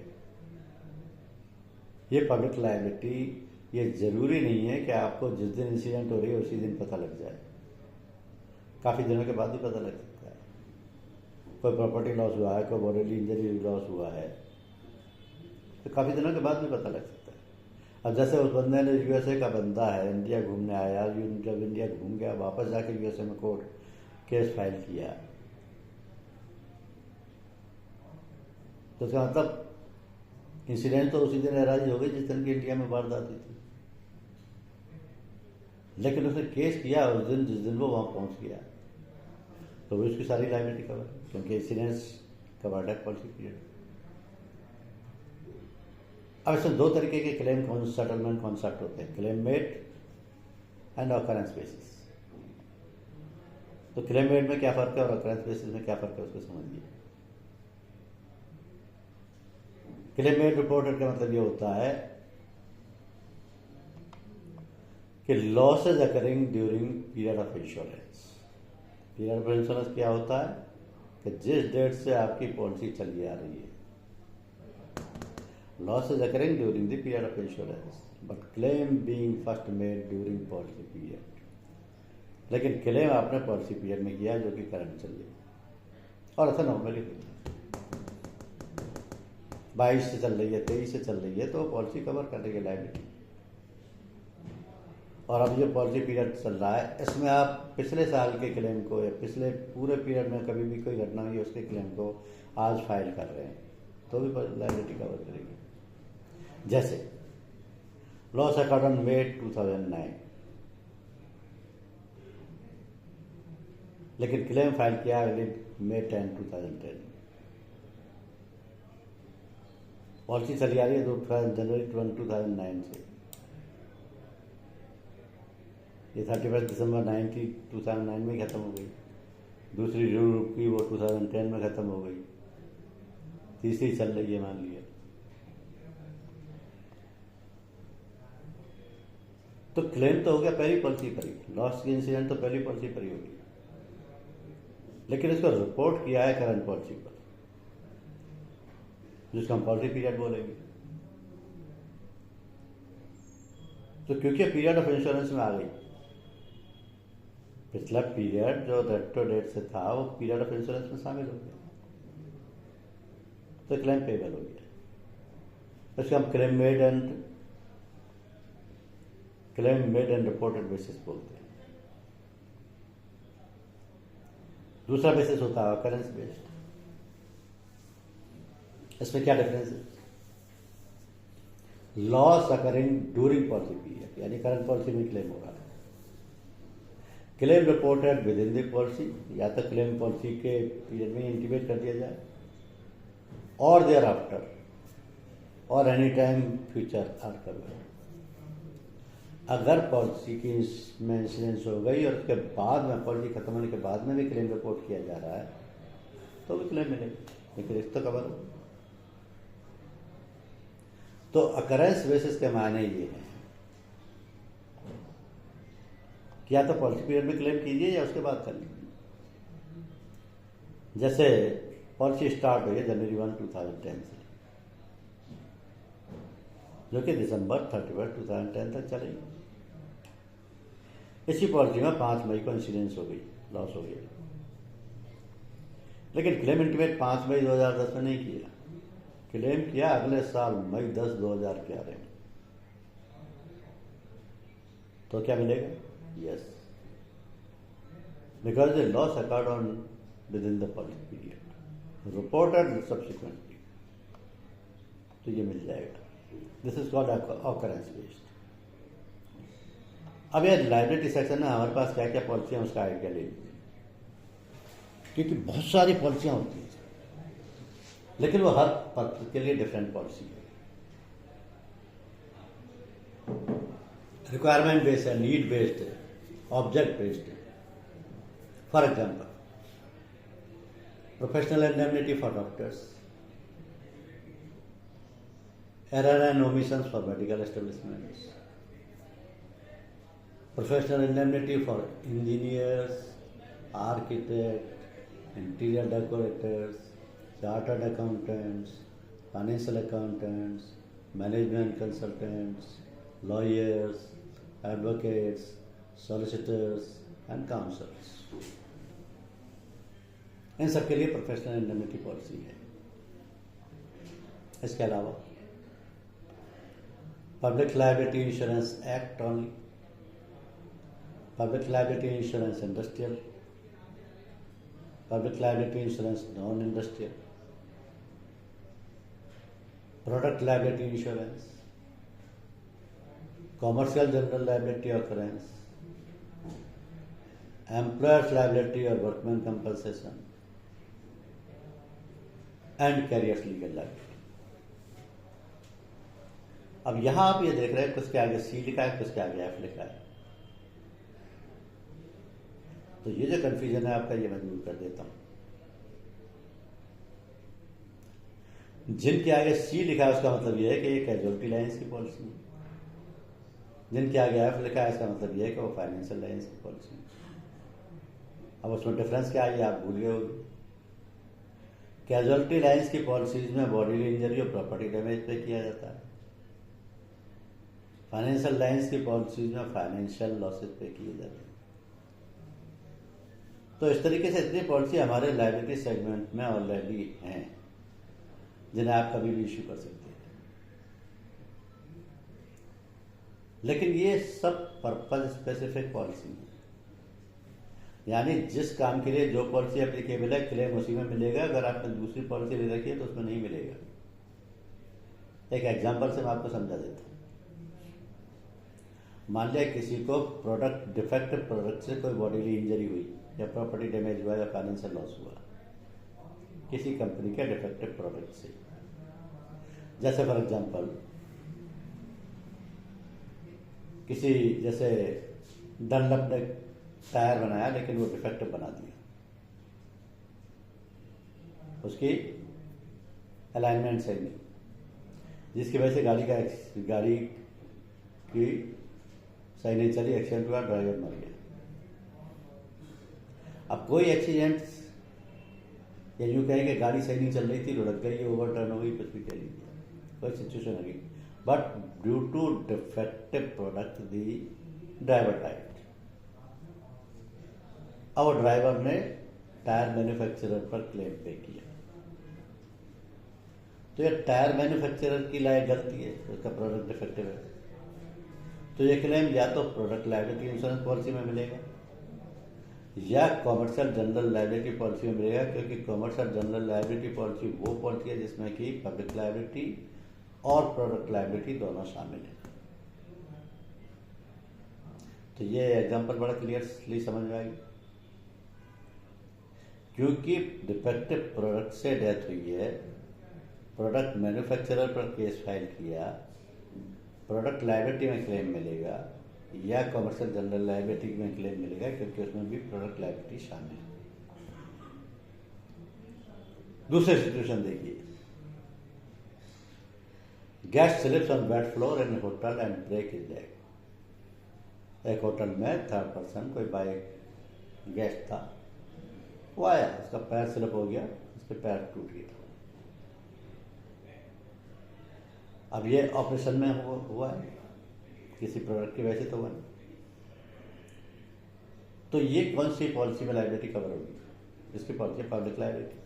ये पब्लिक लायबिलिटी ये जरूरी नहीं है कि आपको जिस दिन इंसिडेंट हो रही है उसी दिन पता लग जाए, काफी दिनों के बाद भी पता लग सकता है। कोई प्रॉपर्टी लॉस हुआ है, कोई बॉडीली इंजरी लॉस हुआ है, तो काफी दिनों के बाद भी पता लग सकता है। अब जैसे उस बंदे ने यूएसए का बंदा है, इंडिया घूमने आया, जब इंडिया घूम गया वापस जाके यूएसए में कोर्ट केस फाइल किया, तो उसका मतलब इंसिडेंट तो उसी दिन अराइज हो गई जिस दिन की इंडिया में वारदात हुई थी, लेकिन उसने केस किया उस दिन जिस दिन वो वहां पहुंच गया, तो भी उसकी सारी लायबिलिटी कवर, क्योंकि इंसिडेंट्स कवर्ड है पॉलिसी पीरियड। अब इसमें 2 तरीके के क्लेम सेटलमेंट कॉन्सेप्ट होते हैं, claim made and occurrence basis. तो क्लेम मेड में क्या फर्क है और ऑकरेंस बेसिस में क्या फर्क है उसको समझिए। क्लेम मेड रिपोर्टेड का मतलब ये होता है कि losses occurring during period of insurance. Period of insurance क्या होता है कि जिस डेट से आपकी पॉलिसी चली आ रही है, losses occurring during the period of insurance but claim being first made during policy period. लेकिन क्लेम आपने पॉलिसी पीरियड में किया जो कि करंट चल रही है, और ऐसा नॉर्मली होता है। 22 से चल रही है, 23 से चल रही है, तो पॉलिसी कवर कर रही है लायबिलिटी। और अब ये पॉलिसी पीरियड चल रहा है, इसमें आप पिछले साल के क्लेम को या पिछले पूरे पीरियड में कभी भी कोई घटना हुई उसके क्लेम को आज फाइल कर रहे हैं, तो भी लायबिलिटी कवर करेगी। जैसे लॉस अकर्ड ऑन May 2009, लेकिन क्लेम फाइल किया May 10, 2010। पॉलिसी चली आ रही है जनवरी 2009 से, ये 31 दिसंबर 2009 में ख़त्म हो गई। दूसरी रिव्यू की वो 2010 में ख़त्म हो गई, तीसरी चल रही है मान लिया। तो क्लेम तो हो गया पहली पॉलिसी पर ही, लॉस की इंसिडेंट तो पहली पॉलिसी पर ही होगी, लेकिन इसको रिपोर्ट किया है करंट पॉलिसी पर, जिसको हम पॉलिसी पीरियड बोलेंगे। तो क्योंकि पीरियड ऑफ इंश्योरेंस में आ गई, पिछला पीरियड जो रेट्रो डेट से था वो पीरियड ऑफ इंश्योरेंस में शामिल हो गया, तो क्लेम पेबल हो गया। इसको हम claim made and reported basis बोलते हैं। दूसरा बेसिस होता है ऑकरेंस बेस्ड। इसमें क्या डिफरेंस है? Loss occurring during policy period, यानी करंट पॉलिसी में क्लेम हो रहा है, claim reported within the policy, या तो क्लेम पॉलिसी के पीरियड में इंटीमेट कर दिया जाए, और देयर आफ्टर, और any time future are cover. अगर पॉलिसी की में इंश्योरेंस हो गई और उसके बाद में, पॉलिसी खत्म होने के बाद में भी क्लेम रिपोर्ट किया जा रहा है तो भी क्लेम मिलेगा, लेकिन रिस्क तो कवर हो। तो अकरेंस बेसिस के मायने ये हैं कि या तो पॉलिसी पीरियड में क्लेम कीजिए या उसके बाद कर लीजिए। जैसे पॉलिसी स्टार्ट हुई है जनवरी 1, 2010 से, जो कि दिसंबर 31, 2010 तक चलेगी। इसी पॉलिसी में 5 मई को इंश्योरेंस हो गई, लॉस हो गया, लेकिन क्लेम इंटीमेट 5 मई 2010 में नहीं किया, क्लेम किया अगले साल मई 10, 2011 में। तो क्या मिलेगा? Yes, because the loss occurred on with in the policy period reported subsequently, तो ये मिल जाएगा। This is called occurrence based. अब ये लायबिलिटी सेक्शन में हमारे पास क्या क्या पॉलिसियाँ उसका आइडिया ले लीजिए, क्योंकि बहुत सारी पॉलिसियाँ होती हैं, लेकिन वो हर पर्पज के लिए डिफरेंट पॉलिसी है। रिक्वायरमेंट बेस्ड है, नीड बेस्ड है, ऑब्जेक्ट बेस्ड है। For example, professional indemnity for doctors, error and omissions for medical establishments, professional indemnity for engineers, architects, interior decorators, chartered accountants, financial accountants, management consultants, lawyers, advocates, solicitors and counsels। इन सबके लिए professional indemnity policy है। इसके अलावा public liability insurance act only, public liability insurance industrial, public liability insurance non industrial, product liability insurance, commercial general liability occurrence, employers liability और workman compensation and carriers legal liability. अब यहां आप ये देख रहे हैं, कुछ के आगे सी लिखा है, कुछ के आगे एफ लिखा है, तो ये जो कंफ्यूजन है आपका, ये मैं दूर कर देता हूं। जिनके आगे सी लिखा है उसका मतलब ये है कि ये कैजुअलिटी लाइन्स की पॉलिसी है, जिनके आगे एफ लिखा है इसका मतलब ये है कि वो फाइनेंशियल लाइन्स की पॉलिसी है। अब उसमें डिफरेंस क्या है ये आप भूल गए होंगे। कैजुअलिटी लाइन्स की पॉलिसीज में बॉडीली इंजरी और प्रॉपर्टी डैमेज पे किया जाता है, फाइनेंशियल लाइन्स की पॉलिसीज में फाइनेंशियल लॉसेज पे किए जाते हैं। तो इस तरीके से इतनी पॉलिसी हमारे लायबिलिटी सेगमेंट में ऑलरेडी हैं, जिन्हें आप कभी भी इश्यू कर सकते हैं। लेकिन ये सब पर्पज स्पेसिफिक पॉलिसी है, यानी जिस काम के लिए जो पॉलिसी एप्लीकेबल है क्लेम उसी में मिलेगा। अगर आपने दूसरी पॉलिसी ले रखी है तो उसमें नहीं मिलेगा। एक एग्जांपल से मैं आपको समझा देता हूँ। मान लिया किसी को प्रोडक्ट डिफेक्टिव प्रोडक्ट से कोई बॉडीली इंजरी हुई या प्रॉपर्टी डैमेज हुआ या फाइनेंशियल लॉस हुआ किसी कंपनी के डिफेक्टिव प्रोडक्ट से। जैसे फॉर एग्जांपल किसी जैसे डनलप ने टायर बनाया लेकिन वो डिफेक्टिव बना दिया, उसकी अलाइनमेंट सही नहीं, जिसकी वजह से गाड़ी की सही नहीं चली, एक्सीडेंट हुआ, ड्राइवर मर गया। अब कोई एक्सीडेंट या यूं कहें कि गाड़ी सही नहीं चल रही थी, लुढ़क गई, ओवरटर्न हो गई, कुछ भी कह लीजिए, कोई सिचुएशन आ गई, but due to defective product the driver tyre, अब ड्राइवर ने टायर मैन्युफैक्चरर पर क्लेम पे किया। तो ये टायर मैन्युफैक्चरर की गलती है, उसका प्रोडक्ट डिफेक्टिव है, तो ये क्लेम या तो प्रोडक्ट लायबिलिटी इंश्योरेंस पॉलिसी में मिलेगा या कॉमर्शियल जनरल लायबिलिटी पॉलिसी में मिलेगा, क्योंकि कॉमर्शियल जनरल लायबिलिटी पॉलिसी वो पॉलिसी है जिसमें कि पब्लिक लायबिलिटी और प्रोडक्ट लायबिलिटी दोनों शामिल है। तो ये एग्जांपल बड़ा क्लियरली समझ में आएगी। क्योंकि डिफेक्टिव प्रोडक्ट से डेथ हुई है, प्रोडक्ट मैन्युफैक्चरर पर केस फाइल किया, प्रोडक्ट लायबिलिटी में क्लेम मिलेगा या कॉमर्शियल जनरल लायबिलिटी में क्लेम मिलेगा, क्योंकि उसमें भी प्रोडक्ट लायबिलिटी शामिल है। दूसरी सिचुएशन देखिए, guest slips on bed floor in hotel and break his leg. एक होटल में थर्ड पर्सन कोई बाय गेस्ट था, वो आया, उसका पैर स्लिप हो गया, उसके पैर टूट गया। अब ये ऑपरेशन में हुआ है, किसी प्रोडक्ट की वजह से तो हुआ नहीं। तो ये कौन सी पॉलिसी में लायबिलिटी कवर होगी? इसकी पॉलिसी पब्लिक लायबिलिटी।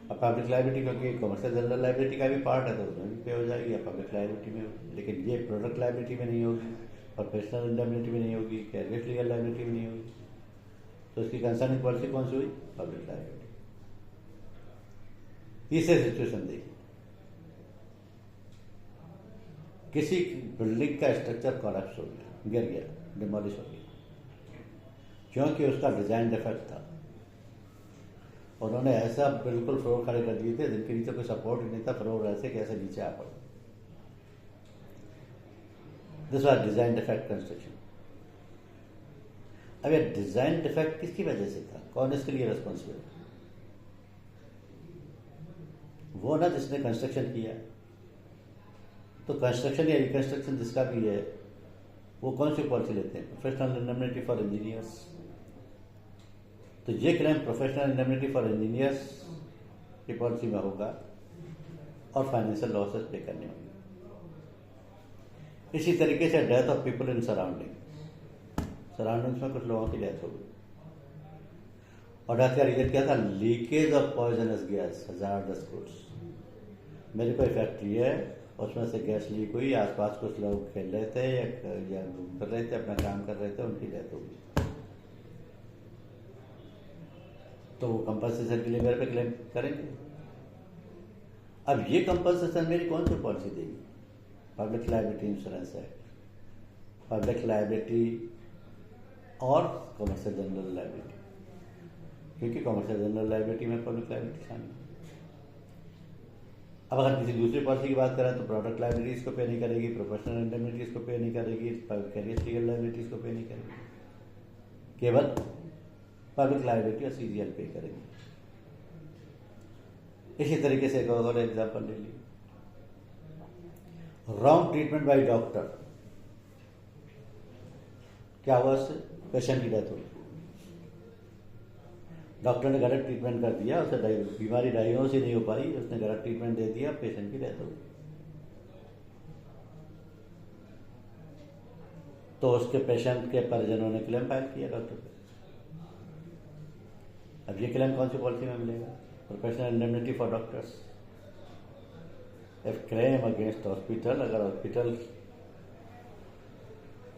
अब पब्लिक लायबिलिटी क्योंकि कमर्शियल जनरल लायबिलिटी का भी पार्ट है तो उसमें भी पे हो जाएगी या पब्लिक लायबिलिटी में होगी, लेकिन ये प्रोडक्ट लायबिलिटी में नहीं होगी, प्रोफेशनल इंडेमनिटी में नहीं होगी, कैरियर लीगल लायबिलिटी में नहीं होगी। तो इसकी कंसर्निंग पॉलिसी कौन सी हुई? Public liability. तीसरी सिचुएशन देखिए, किसी बिल्डिंग का स्ट्रक्चर कोलैप्स हो गया, गिर गया, डिमोलिश हो गया, क्योंकि उसका डिजाइन डिफेक्ट था। उन्होंने ऐसा बिल्कुल फ्लोर खड़े कर दिए थे जिनके नीचे कोई सपोर्ट ही नहीं था, फ्लोर ऐसे कैसे नीचे आ पड़े। This was design defect construction. अब ये डिजाइन डिफेक्ट किसकी वजह से था? कौन इसके लिए रेस्पॉन्सिबल? वो ना जिसने कंस्ट्रक्शन किया। तो कंस्ट्रक्शन या रिकंस्ट्रक्शन जिसका भी है वो कौन सी पॉलिसी लेते हैं? Professional indemnity for engineers. तो ये claim professional indemnity for engineers की पॉलिसी में होगा और फाइनेंशियल लॉसेस पे करने होंगे। इसी तरीके से death of people in surroundings में कुछ लोगों की डेथ हो गई और डेथ का रीजन क्या था? Leakage of poisonous gas, hazardous goods. मेरी कोई फैक्ट्री है, उसमें से गैस लीक हुई, आसपास कुछ लोग खेल रहे थे या घूम कर रहे थे, अपना काम कर रहे थे, उनकी डेथ हो गई। तो वो कंपनसेशन के लिए मेरे पे क्लेम करेंगे। अब ये कंपनसेशन मेरी कौन सी पॉलिसी देगी? Public liability insurance act, public liability और कमर्शियल जनरल लायबिलिटी, क्योंकि कमर्शियल जनरल लायबिलिटी में पब्लिक लायबिलिटी शामिल है। अब अगर किसी दूसरी पॉलिसी की बात करें तो प्रोडक्ट लायबिलिटी इसको पे नहीं करेगी, प्रोफेशनल इंडेमनिटी इसको पे नहीं करेगी, कैरियर लीगल लायबिलिटी इसको पे नहीं करेगी, केवल पब्लिक लायबिलिटी और सीजीएल पे करेगी। इसी तरीके से एक और एग्जाम्पल ले लीजिए, रॉन्ग ट्रीटमेंट बाय डॉक्टर। क्या हुआ? उससे पेशेंट की डेथ हो गई, डॉक्टर ने गलत ट्रीटमेंट कर दिया, उसे बीमारी डायग्नोस ही नहीं हो पाई, उसने गलत ट्रीटमेंट दे दिया, पेशेंट की डेथ हो गई। तो उसके पेशेंट के परिजनों ने क्लेम फाइल किया डॉक्टर पे। अब ये क्लेम कौन सी पॉलिसी में मिलेगा? Professional indemnity for doctors. If claim against hospital, अगर हॉस्पिटल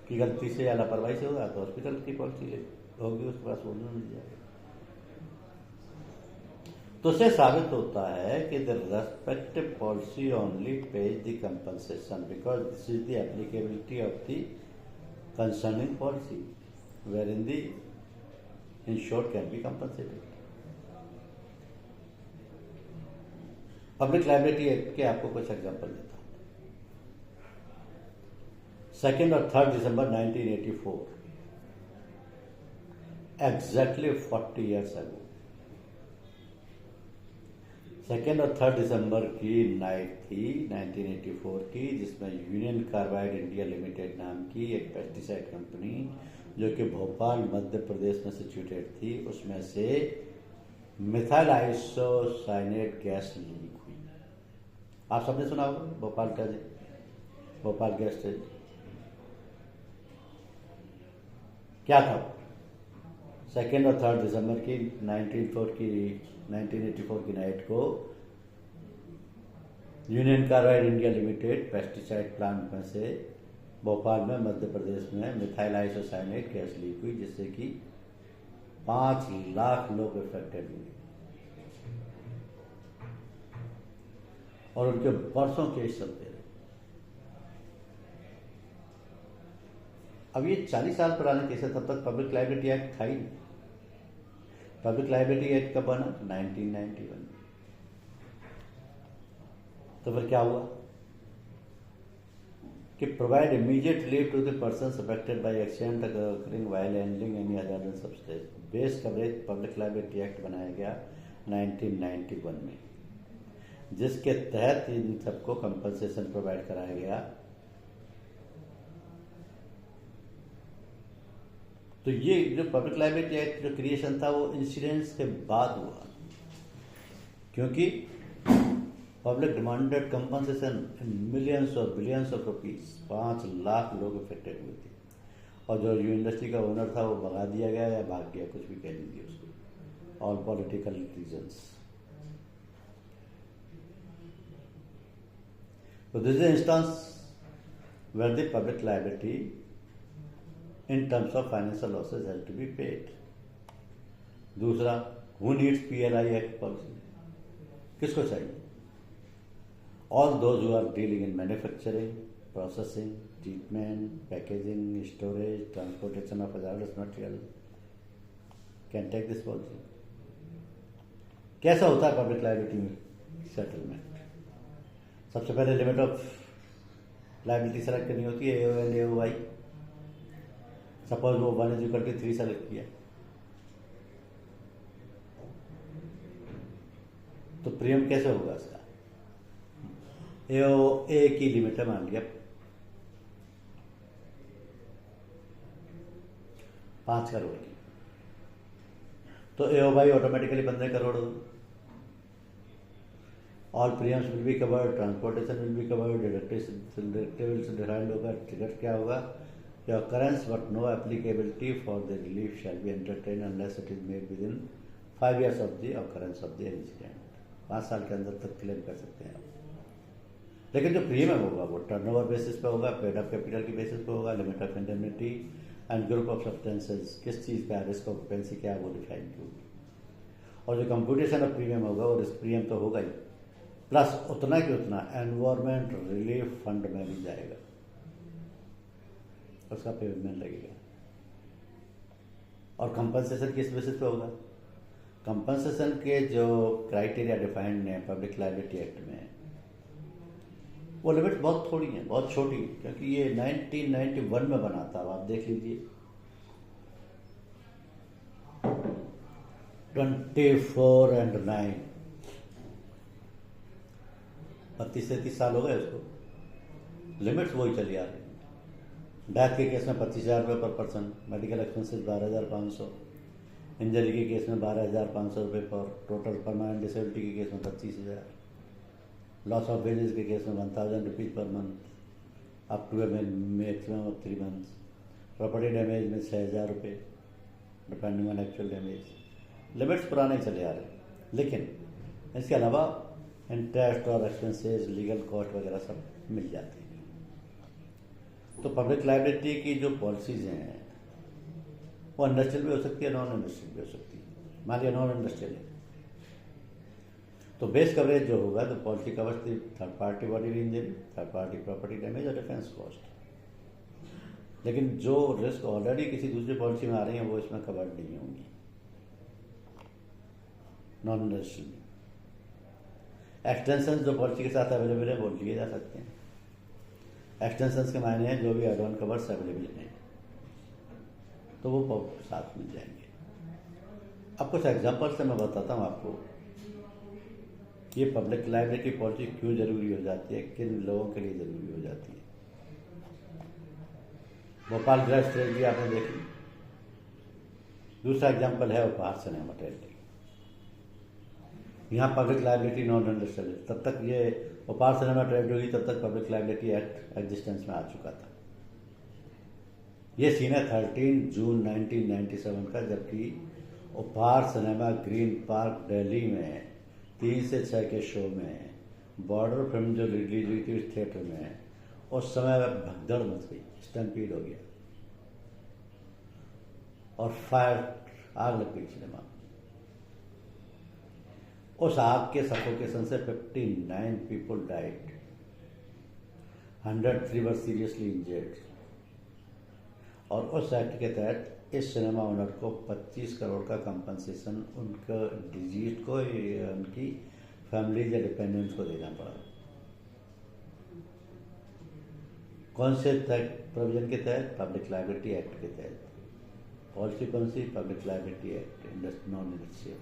की गलती से या लापरवाही से होगा तो हॉस्पिटल की पॉलिसी होगी, उसके पास वो मिल जाएगा। तो उससे साबित होता है कि the respective policy only pays the compensation because this is the applicability of the concerning policy wherein the insured can be compensated. Public liability act के आपको कुछ एग्जांपल देता हूं। 2 और 3 दिसंबर 1984, एग्जैक्टली 40 ईयर्स अगो, 2 और 3 दिसंबर की नाइट थी 1984 की, जिसमें यूनियन कार्बाइड इंडिया लिमिटेड नाम की एक पेस्टिसाइड कंपनी जो कि भोपाल मध्य प्रदेश में सिचुएटेड थी, उसमें से मिथाइल आइसोसाइनेट गैस लीक हुई। आप सबने सुना होगा भोपाल गैस ट्रेजेडी। क्या था? 2 और 3 दिसंबर की 1984 की नाइट को union carbide India limited pesticide plant में से भोपाल में मध्य प्रदेश में मिथाइल आइसोसाइनेट गैस लीक हुई, जिससे कि 5 लाख लोग इफेक्टेड हुए और उनके बरसों केस चलते रहे। अब ये 40 साल पुराने केस है, तब तक पब्लिक लाइबिलिटी एक्ट था ही नहीं। पब्लिक लाइबिलिटी एक्ट कब बना? 1991 में। तो फिर क्या हुआ कि provide immediate relief to the persons affected by accident occurring while handling any hazardous substance. Base coverage public liability act बनाया गया 1991 में, जिसके तहत इन सबको कंपनसेशन प्रोवाइड कराया गया। तो ये जो पब्लिक लाइबिलिटी एक्ट जो क्रिएशन था वो इंसिडेंट्स के बाद हुआ, क्योंकि public demanded compensation in millions और बिलियंस ऑफ रुपीस। 5 लाख लोग इफेक्टेड हुए थे और जो इंडस्ट्री का ओनर था वो भगा दिया गया या भाग गया, कुछ भी कह लीजिए उसको, all political reasons. So this is an instance where the public liability in terms of financial losses has to be paid. दूसरा, who needs PLI Act policy? किसको चाहिए? All those who are dealing in manufacturing, processing, treatment, packaging, storage, transportation of hazardous material can take this policy. कैसा होता है public liability में settlement? सबसे पहले limit of liability select करनी होती है, AO एंड AOI। सपोज वो 1:3 सेलेक्ट किया तो प्रीमियम कैसे होगा इसका? AOA की लिमिट है मान लिया 5 करोड़ की, तो AOI ऑटोमेटिकली 15 करोड़ होगी। All premiums will be covered, transportation will be covered, deductibles defined होगा। टिकट क्या होगा? The occurrence but no applicability for the relief shall be entertained unless it is made within 5 years of the occurrence of the incident। 5 साल के अंदर तक claim कर सकते हैं आप। लेकिन जो प्रीमियम होगा वो टर्नओवर बेसिस पे होगा, पेड अप कैपिटल की बेसिस पे होगा, limit of indemnity and group of substances, किस चीज़ का रिस्क ऑक्यूपेंसी क्या है वो डिफाइन की होगी। और जो कंप्यूटेशन ऑफ प्रीमियम होगा वो रिस्क प्रीमियम तो होगा ही, प्लस उतना कि उतना एनवायरमेंट रिलीफ फंड में भी जाएगा, उसका पेमेंट लगेगा। और कंपनसेशन किस बेसिस पे होगा? कंपनसेशन के जो क्राइटेरिया डिफाइंड है पब्लिक लाइबिलिटी एक्ट में, वो लिमिट बहुत थोड़ी है, बहुत छोटी है, क्योंकि ये 1991 में बना था। आप देख लीजिए 24 and 9 32 से 30 साल हो गए उसको, लिमिट्स वही चली आ रही है। डेथ के केस में 25,000 रुपये per person, medical expenses 12,500, injury के केस में 12,500 रुपये पर, टोटल परमानेंट डिसेबिलिटी के केस में 25,000, लॉस ऑफ वेजेस के केस में 1,000 rupees per month up to maximum of 3 months, property damage में 6,000 रुपये depending on actual damage. Limits पुराने चले आ रहे, लेकिन इसके अलावा इंटरेस्ट और एक्सपेंसेस, लीगल कॉस्ट वगैरह सब मिल जाते हैं। तो पब्लिक लाइबिलिटी की जो पॉलिसीज़ हैं वो इंडस्ट्रियल भी हो सकती है, नॉन इंडस्ट्रियल भी हो सकती है। मान लिया नॉन इंडस्ट्रियल है तो बेस कवरेज जो होगा तो पॉलिसी कवर्स दी third party body injury, third party property damage और डिफेंस कॉस्ट। लेकिन जो रिस्क ऑलरेडी किसी दूसरी पॉलिसी में आ रही हैं वो इसमें कवर्ड नहीं होंगी नॉन इंडस्ट्रियल में। एक्सटेंशन जो पॉलिसी के साथ अवेलेबल है वो लिए जा सकते हैं। एक्सटेंशन के मायने हैं जो भी एड ऑन कवर्स अवेलेबल हैं तो वो साथ मिल जाएंगे। अब कुछ एग्जांपल से मैं बताता हूँ आपको ये पब्लिक लाइबिलिटी पॉलिसी क्यों जरूरी हो जाती है, किन लोगों के लिए जरूरी हो जाती है। भोपाल गैस ट्रेजरी आपने देखी। दूसरा एग्जांपल है उपहार सिनेमा ट्रेजरी। यहाँ पब्लिक लाइबिलिटी नॉन इंडस्ट्रियल, तब तक ये उपहार सिनेमा ट्रेजरी हुई तब तक पब्लिक लाइबिलिटी एक्ट एग्जिस्टेंस में आ चुका था। ये सीन है 13 जून 1997 का, जबकि उपहार सिनेमा ग्रीन पार्क दिल्ली में 3 से 6 के शो में बॉर्डर फिल्म जो रिलीज हुई थी उस थिएटर में, उस समय भगदड़ मच गई, स्टम्पीड हो गया और फायर आग लग गई सिनेमा। उस आग के सफोकेशन से 59 पीपल डाइड, 103 वर सीरियसली इंजर्ड। और उस एक्ट के तहत इस सिनेमा ओनर को 25 करोड़ का कंपनसेशन उनका डिजीज को या उनकी फैमिली या डिपेंडेंट्स को देना पड़ा। कौन से प्रोविजन के तहत? पब्लिक लायबिलिटी एक्ट के तहत। पॉलिसी कौन सी? Public liability act, non industrial.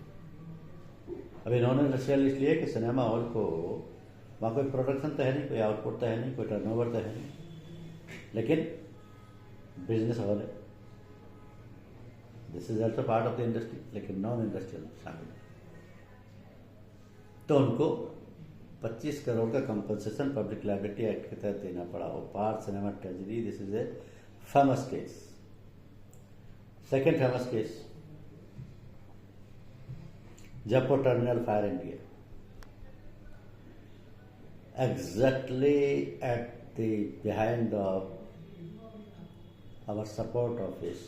अभी नॉन इंडस्ट्रियल इसलिए कि सिनेमा हॉल को वहाँ कोई प्रोडक्शन तो है नहीं, कोई आउटपुट तो है नहीं, कोई टर्नओवर तो है नहीं, लेकिन बिजनेस हॉल है। This is also part of the industry, लेकिन नॉन इंडस्ट्रियल शामिल। तो उनको 25 करोड़ का कंपनसेशन पब्लिक लायबिलिटी एक्ट के तहत देना पड़ा। और पार cinema tragedy, this is a famous case. Second famous case, Jaipur terminal fire India. Exactly at the behind of our support office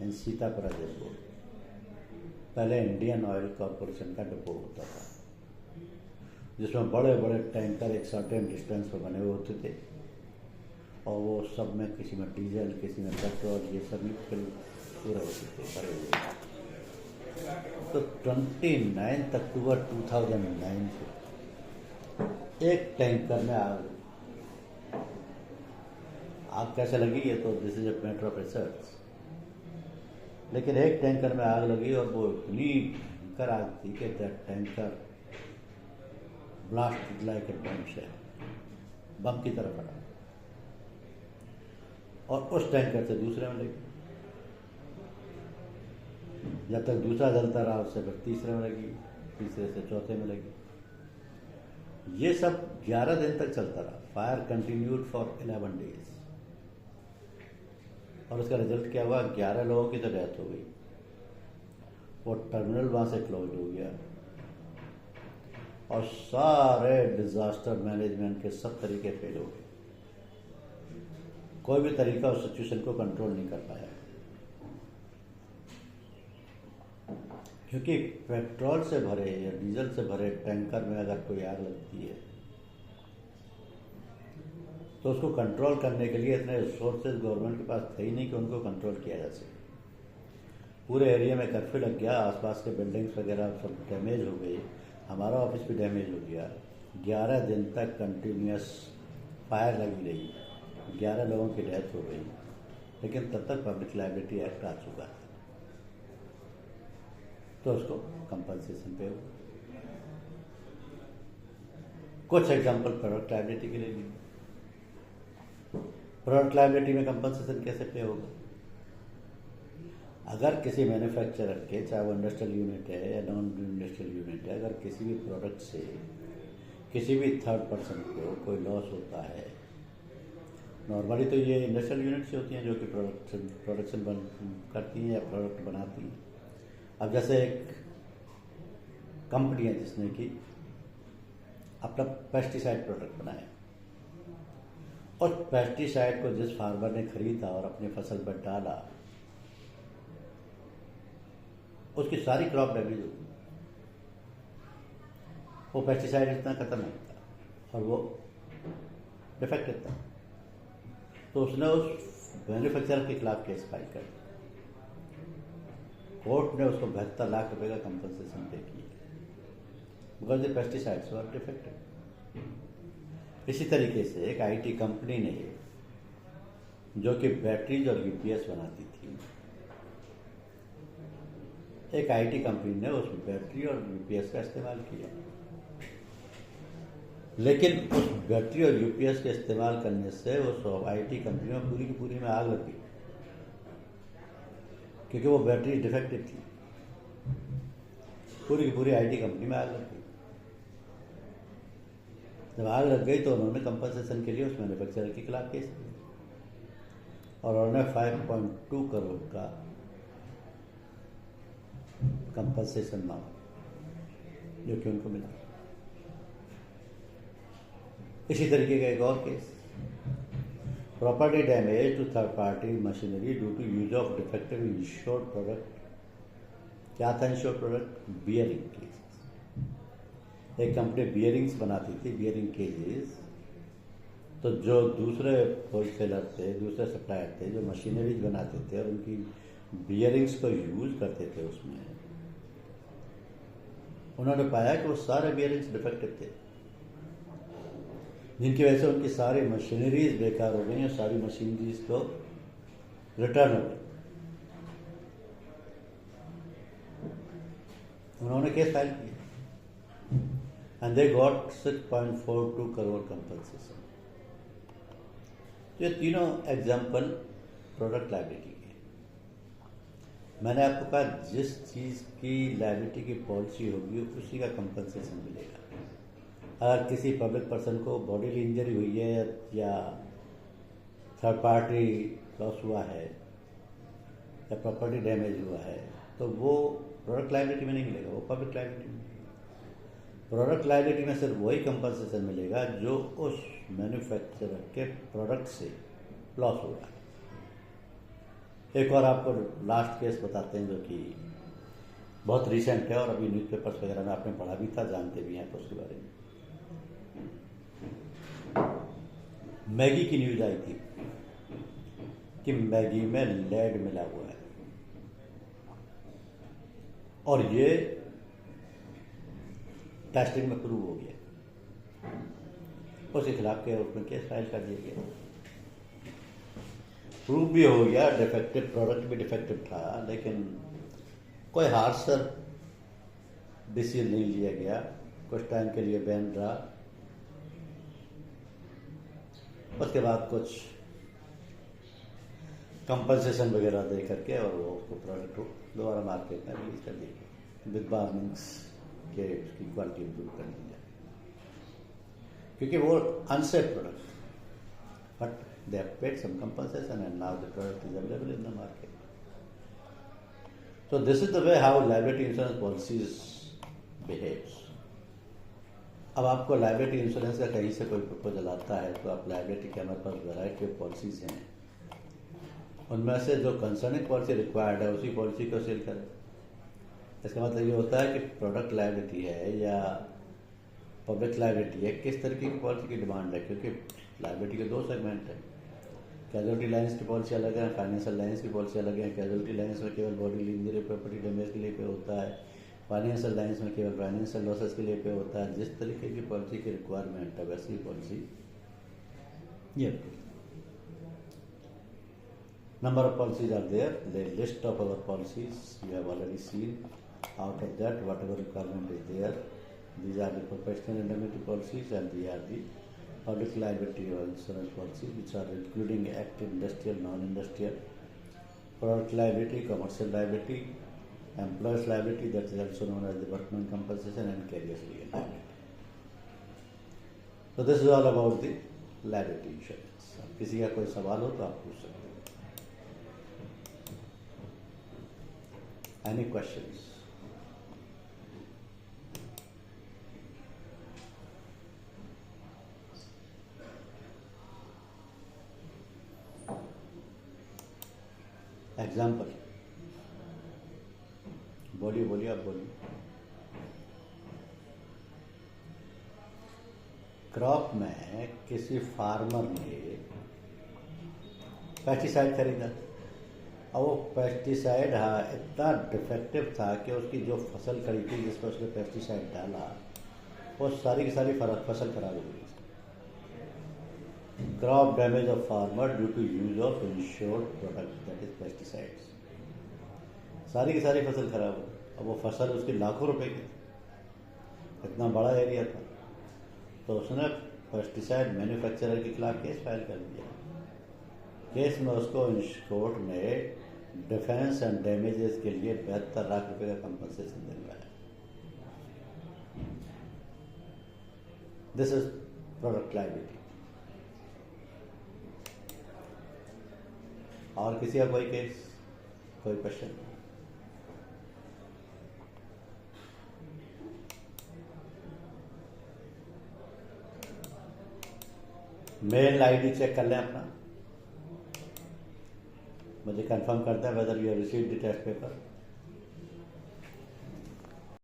in Sitapura Jaipur, पहले इंडियन ऑयल कॉरपोरेशन का डिपो होता था, जिसमें बड़े बड़े टैंकर एक सर्टेन डिस्टेंस पर बने हुए होते थे, और वो सब में किसी में डीजल, किसी में पेट्रोल, ये सब फिल पूरे होते थे, भरे हुए। तो 29 अक्टूबर 2009 से एक टैंकर में आग कैसे लगी है तो this is a matter of research, लेकिन एक टैंकर में आग लगी और वो इतनी भयंकर आग थी कि that tanker blast like a bomb से, बम की तरह पड़ा, और उस टैंकर से दूसरे में लगी। जब तक दूसरा जलता रहा उससे फिर तीसरे में लगी, तीसरे से चौथे में लगी। ये सब 11 दिन तक चलता रहा। Fire continued for 11 days. और उसका रिजल्ट क्या हुआ? 11 लोगों की तो डेथ हो गई, वो टर्मिनल वहां से क्लोज हो गया, और सारे डिजास्टर मैनेजमेंट के सब तरीके फेल हो गए। कोई भी तरीका उस सिचुएशन को कंट्रोल नहीं कर पाया, क्योंकि पेट्रोल से भरे या डीजल से भरे टैंकर में अगर कोई आग लगती है तो उसको कंट्रोल करने के लिए इतने रिसोर्सेज गवर्नमेंट के पास थे ही नहीं कि उनको कंट्रोल किया जा सके। पूरे एरिया में कर्फ्यू लग गया, आसपास के बिल्डिंग्स वगैरह सब डैमेज हो गई, हमारा ऑफिस भी डैमेज हो गया। 11 दिन तक कंटिन्यूस फायर लगी रही, 11 लोगों की डेथ हो गई, लेकिन तब तक पब्लिक लायबिलिटी एक्ट आ चुका है, तो उसको कंपनसेशन पे हो। कुछ एग्जांपल प्रोडक्ट लायबिलिटी के लिए भी। प्रोडक्ट लायबिलिटी में कंपनसेशन कैसे पे होगा? अगर किसी मैन्युफैक्चरर के, चाहे वो इंडस्ट्रियल यूनिट है या नॉन इंडस्ट्रियल यूनिट है, अगर किसी भी प्रोडक्ट से किसी भी थर्ड पर्सन को कोई लॉस होता है, नॉर्मली तो ये इंडस्ट्रियल यूनिट से होती हैं जो कि प्रोडक्शन करती हैं या प्रोडक्ट बनाती हैं। अब जैसे एक कंपनी है जिसने कि अपना पेस्टिसाइड प्रोडक्ट बनाया, और पेस्टिसाइड को जिस फार्मर ने खरीदा और अपनी फसल पर डाला, उसकी सारी क्रॉप डैमेज हो गई। वो पेस्टिसाइड इतना खतरनाक था और वो डिफेक्टेड था, तो उसने उस मैन्युफैक्चरर के खिलाफ केस फाइल कर दिया। कोर्ट ने उसको 72 लाख रुपए का कंपनसेशन पे किया, because the pesticides were defected. इसी तरीके से एक आईटी कंपनी ने, जो कि बैटरीज और यूपीएस बनाती थी, एक आईटी कंपनी ने उस बैटरी और यूपीएस का इस्तेमाल किया, लेकिन उस बैटरी और यूपीएस के इस्तेमाल करने से उस आईटी कंपनी में पूरी की पूरी में आग लग गई, क्योंकि वो बैटरी डिफेक्टिव थी। पूरी की पूरी आईटी कंपनी में आग लग गई। जब आग लग गई तो उन्होंने कंपनसेशन के लिए उस मैन्युफैक्चरर के खिलाफ केस किया, और उन्होंने 5.2 करोड़ का कंपनसेशन मांगा, जो कि उनको मिला। इसी तरीके का एक और case, property damage to third party machinery due to use of defective insured product क्या था इंश्योर्ड प्रोडक्ट? बियरिंग केजेस। एक कंपनी बियरिंग्स बनाती थी, बियरिंग केजेस। तो जो दूसरे होलसेलर थे, दूसरे सप्लायर थे जो मशीनरीज बनाते थे और उनकी बियरिंग्स को यूज करते थे, उसमें उन्होंने पाया कि वो सारे बियरिंग्स डिफेक्टिव थे, जिनकी वजह से उनकी सारी मशीनरीज बेकार हो गई और सारी मशीनरीज को रिटर्न हो गई। उन्होंने केस फाइल किया and they got 6.42 crore compensation. तो ये तीनों एग्जाम्पल प्रोडक्ट लायबिलिटी के। मैंने आपको कहा जिस चीज़ की लायबिलिटी की पॉलिसी होगी उसी का कंपनसेशन मिलेगा। अगर किसी पब्लिक पर्सन को बॉडीली इंजरी हुई है या थर्ड पार्टी लॉस हुआ है या प्रॉपर्टी डैमेज हुआ है, तो वो प्रोडक्ट लायबिलिटी में नहीं मिलेगा, वो पब्लिक लायबिलिटी में। प्रोडक्ट लायबिलिटी में सिर्फ वही कंपनसेशन मिलेगा जो उस मैन्युफैक्चरर के प्रोडक्ट से लॉस हुआ है। एक और आपको लास्ट केस बताते हैं जो कि बहुत रिसेंट है और अभी न्यूज़पेपर्स वगैरह में आपने पढ़ा भी था, जानते भी हैं तो उसके बारे में। मैगी की न्यूज आई थी कि मैगी में लेड मिला हुआ है और ये टेस्टिंग में प्रूव हो गया। उसके खिलाफ के उसमें केस फाइल कर दिया गया, प्रूव भी हो गया, डिफेक्टिव प्रोडक्ट भी डिफेक्टिव था, लेकिन कोई हार्शर डिसीजन नहीं लिया गया। कुछ टाइम के लिए बैन रहा, उसके बाद कुछ कंपनसेशन वगैरह दे करके और वो उसको प्रोडक्ट को दोबारा मार्केट में रिलीज कर दिया गया विद वार्निंग्स के उसकी क्वालिटी इम्प्रूव कर दी जाए, क्योंकि वो unsafe product but they have paid some compensation and now the product is available in the market. So this is the way how liability insurance policies behaves. अब आपको liability insurance का कहीं से कोई प्रपोजल आता है तो आप लायबिलिटी के हमारे पास वैरायटी ऑफ पॉलिसीज हैं, उनमें से जो कंसर्निंग पॉलिसी रिक्वायर्ड है उसी पॉलिसी को सेल करें। इसका मतलब ये होता है कि प्रोडक्ट लायबिलिटी है या पब्लिक लायबिलिटी है, किस तरीके की पॉलिसी की डिमांड है, क्योंकि लायबिलिटी के दो सेगमेंट हैं। कैजुअलिटी लाइन्स की पॉलिसी अलग है, फाइनेंशियल लाइन्स की पॉलिसी अलग है। कैजुअलिटी लाइन्स में केवल बॉडी इंजरी प्रॉपर्टी डैमेज के लिए पे होता है, फाइनेंशियल लाइन्स में केवल फाइनेंशियल लॉसेस के लिए पे होता है। जिस तरीके की पॉलिसी की रिक्वायरमेंट है वैसी पॉलिसी ये। Number of policies are there, the list of our policies you have already seen. Out of that whatever requirement is there, these are the professional indemnity policies and these are the public liability insurance policies, which are including active industrial, non-industrial, product liability, commercial liability, employers liability, that is also known as the workman compensation, and carriers liability. So this is all about the liability insurance. किसी का कोई सवाल हो तो आप पूछ सकते हैं। Any questions? एग्जाम्पल बोलिए बोलिए, आप बोलिए। क्रॉप में किसी फार्मर ने पेस्टिसाइड खरीदा और वो पेस्टिसाइड इतना डिफेक्टिव था कि उसकी जो फसल खड़ी थी जिस पर उसने पेस्टिसाइड डाला वो सारी की सारी फसल खराब हो गई। Crop damage of farmer due to use of insured product that is pesticides. सारी की सारी फसल खराब हो गई। अब वो फसल उसके लाखों रुपए की थी, इतना बड़ा एरिया था, तो उसने पेस्टिसाइड मैन्युफैक्चरर के खिलाफ केस फाइल कर दिया। केस में उसको कोर्ट ने डिफेंस एंड डैमेजेस के लिए 72 लाख रुपए का कंपनसेशन दिलवाया। This is product liability. और किसी का कोई केस, कोई क्वेश्चन? मेल आईडी चेक कर लें अपना, मुझे कंफर्म करते हैं whether you have received the test paper.